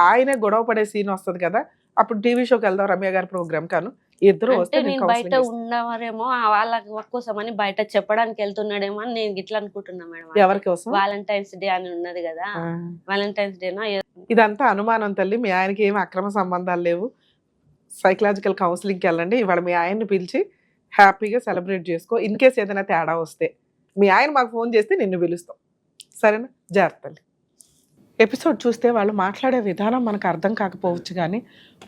ఆయనే గొడవ పడే సీన్ వస్తుంది కదా, అప్పుడు టీవీ షోకి వెళ్దాం రమ్య గారి ప్రోగ్రామ్ కాను. ఇద్దరు వస్తే నేను బయట ఉన్నవారేమో వాళ్ళ కోసమని బయట చెప్పడానికి వెళ్తున్నాడేమో అని నేను ఇట్లా అనుకుంటున్నా మేడం. ఎవరి కోసం? వాలంటైన్స్ డే అని ఉన్నది కదా, వాలంటైన్స్ డేనా ఇదంతా అనుమానం తల్లి. మీ ఆయనకి ఏమి అక్రమ సంబంధాలు లేవు. సైకలాజికల్ కౌన్సిలింగ్కి వెళ్ళండి. ఇవాళ మీ ఆయన్ని పిలిచి హ్యాపీగా సెలబ్రేట్ చేసుకో. ఇన్ కేస్ ఏదైనా తేడా వస్తే మీ ఆయన మాకు ఫోన్ చేస్తే నిన్ను పిలుస్తాం, సరేనా? జాగ్రత్త. ఎపిసోడ్ చూస్తే వాళ్ళు మాట్లాడే విధానం మనకు అర్థం కాకపోవచ్చు, కానీ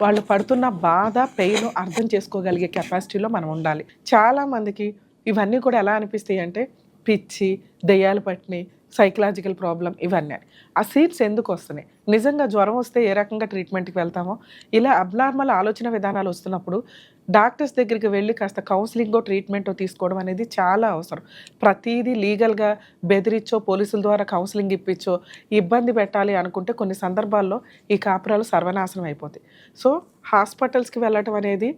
వాళ్ళు పడుతున్న బాధ, పెయిన్ అర్థం చేసుకోగలిగే కెపాసిటీలో మనం ఉండాలి. చాలామందికి ఇవన్నీ కూడా ఎలా అనిపిస్తాయి అంటే పిచ్చి, దెయ్యాలు పట్టినాయి, సైకలాజికల్ ప్రాబ్లం ఇవన్నీ. ఆ సీన్స్ ఎందుకు వస్తున్నాయి? నిజంగా జ్వరం వస్తే ఏ రకంగా ట్రీట్మెంట్కి వెళ్తామో, ఇలా అబ్నార్మల్ ఆలోచన విధానాలు వస్తున్నప్పుడు డాక్టర్స్ దగ్గరికి వెళ్ళి కాస్త కౌన్సిలింగో ట్రీట్మెంటో తీసుకోవడం అనేది చాలా అవసరం. ప్రతిదీ లీగల్గా బెదిరించో, పోలీసుల ద్వారా కౌన్సిలింగ్ ఇప్పించో ఇబ్బంది పెట్టాలి అనుకుంటే కొన్ని సందర్భాల్లో ఈ కాపురాలు సర్వనాశనం అయిపోతాయి. సో హాస్పిటల్స్కి వెళ్ళటం అనేది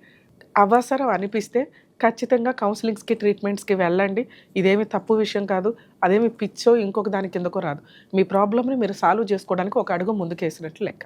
అవసరం అనిపిస్తే ఖచ్చితంగా కౌన్సిలింగ్స్కి, ట్రీట్మెంట్స్కి వెళ్ళండి. ఇదేమి తప్పు విషయం కాదు, అదేమి పిచ్చో ఇంకొక దాని కిందకో రాదు. మీ ప్రాబ్లమ్ని మీరు సాల్వ్ చేసుకోవడానికి ఒక అడుగు ముందుకేసినట్లు లెక్క.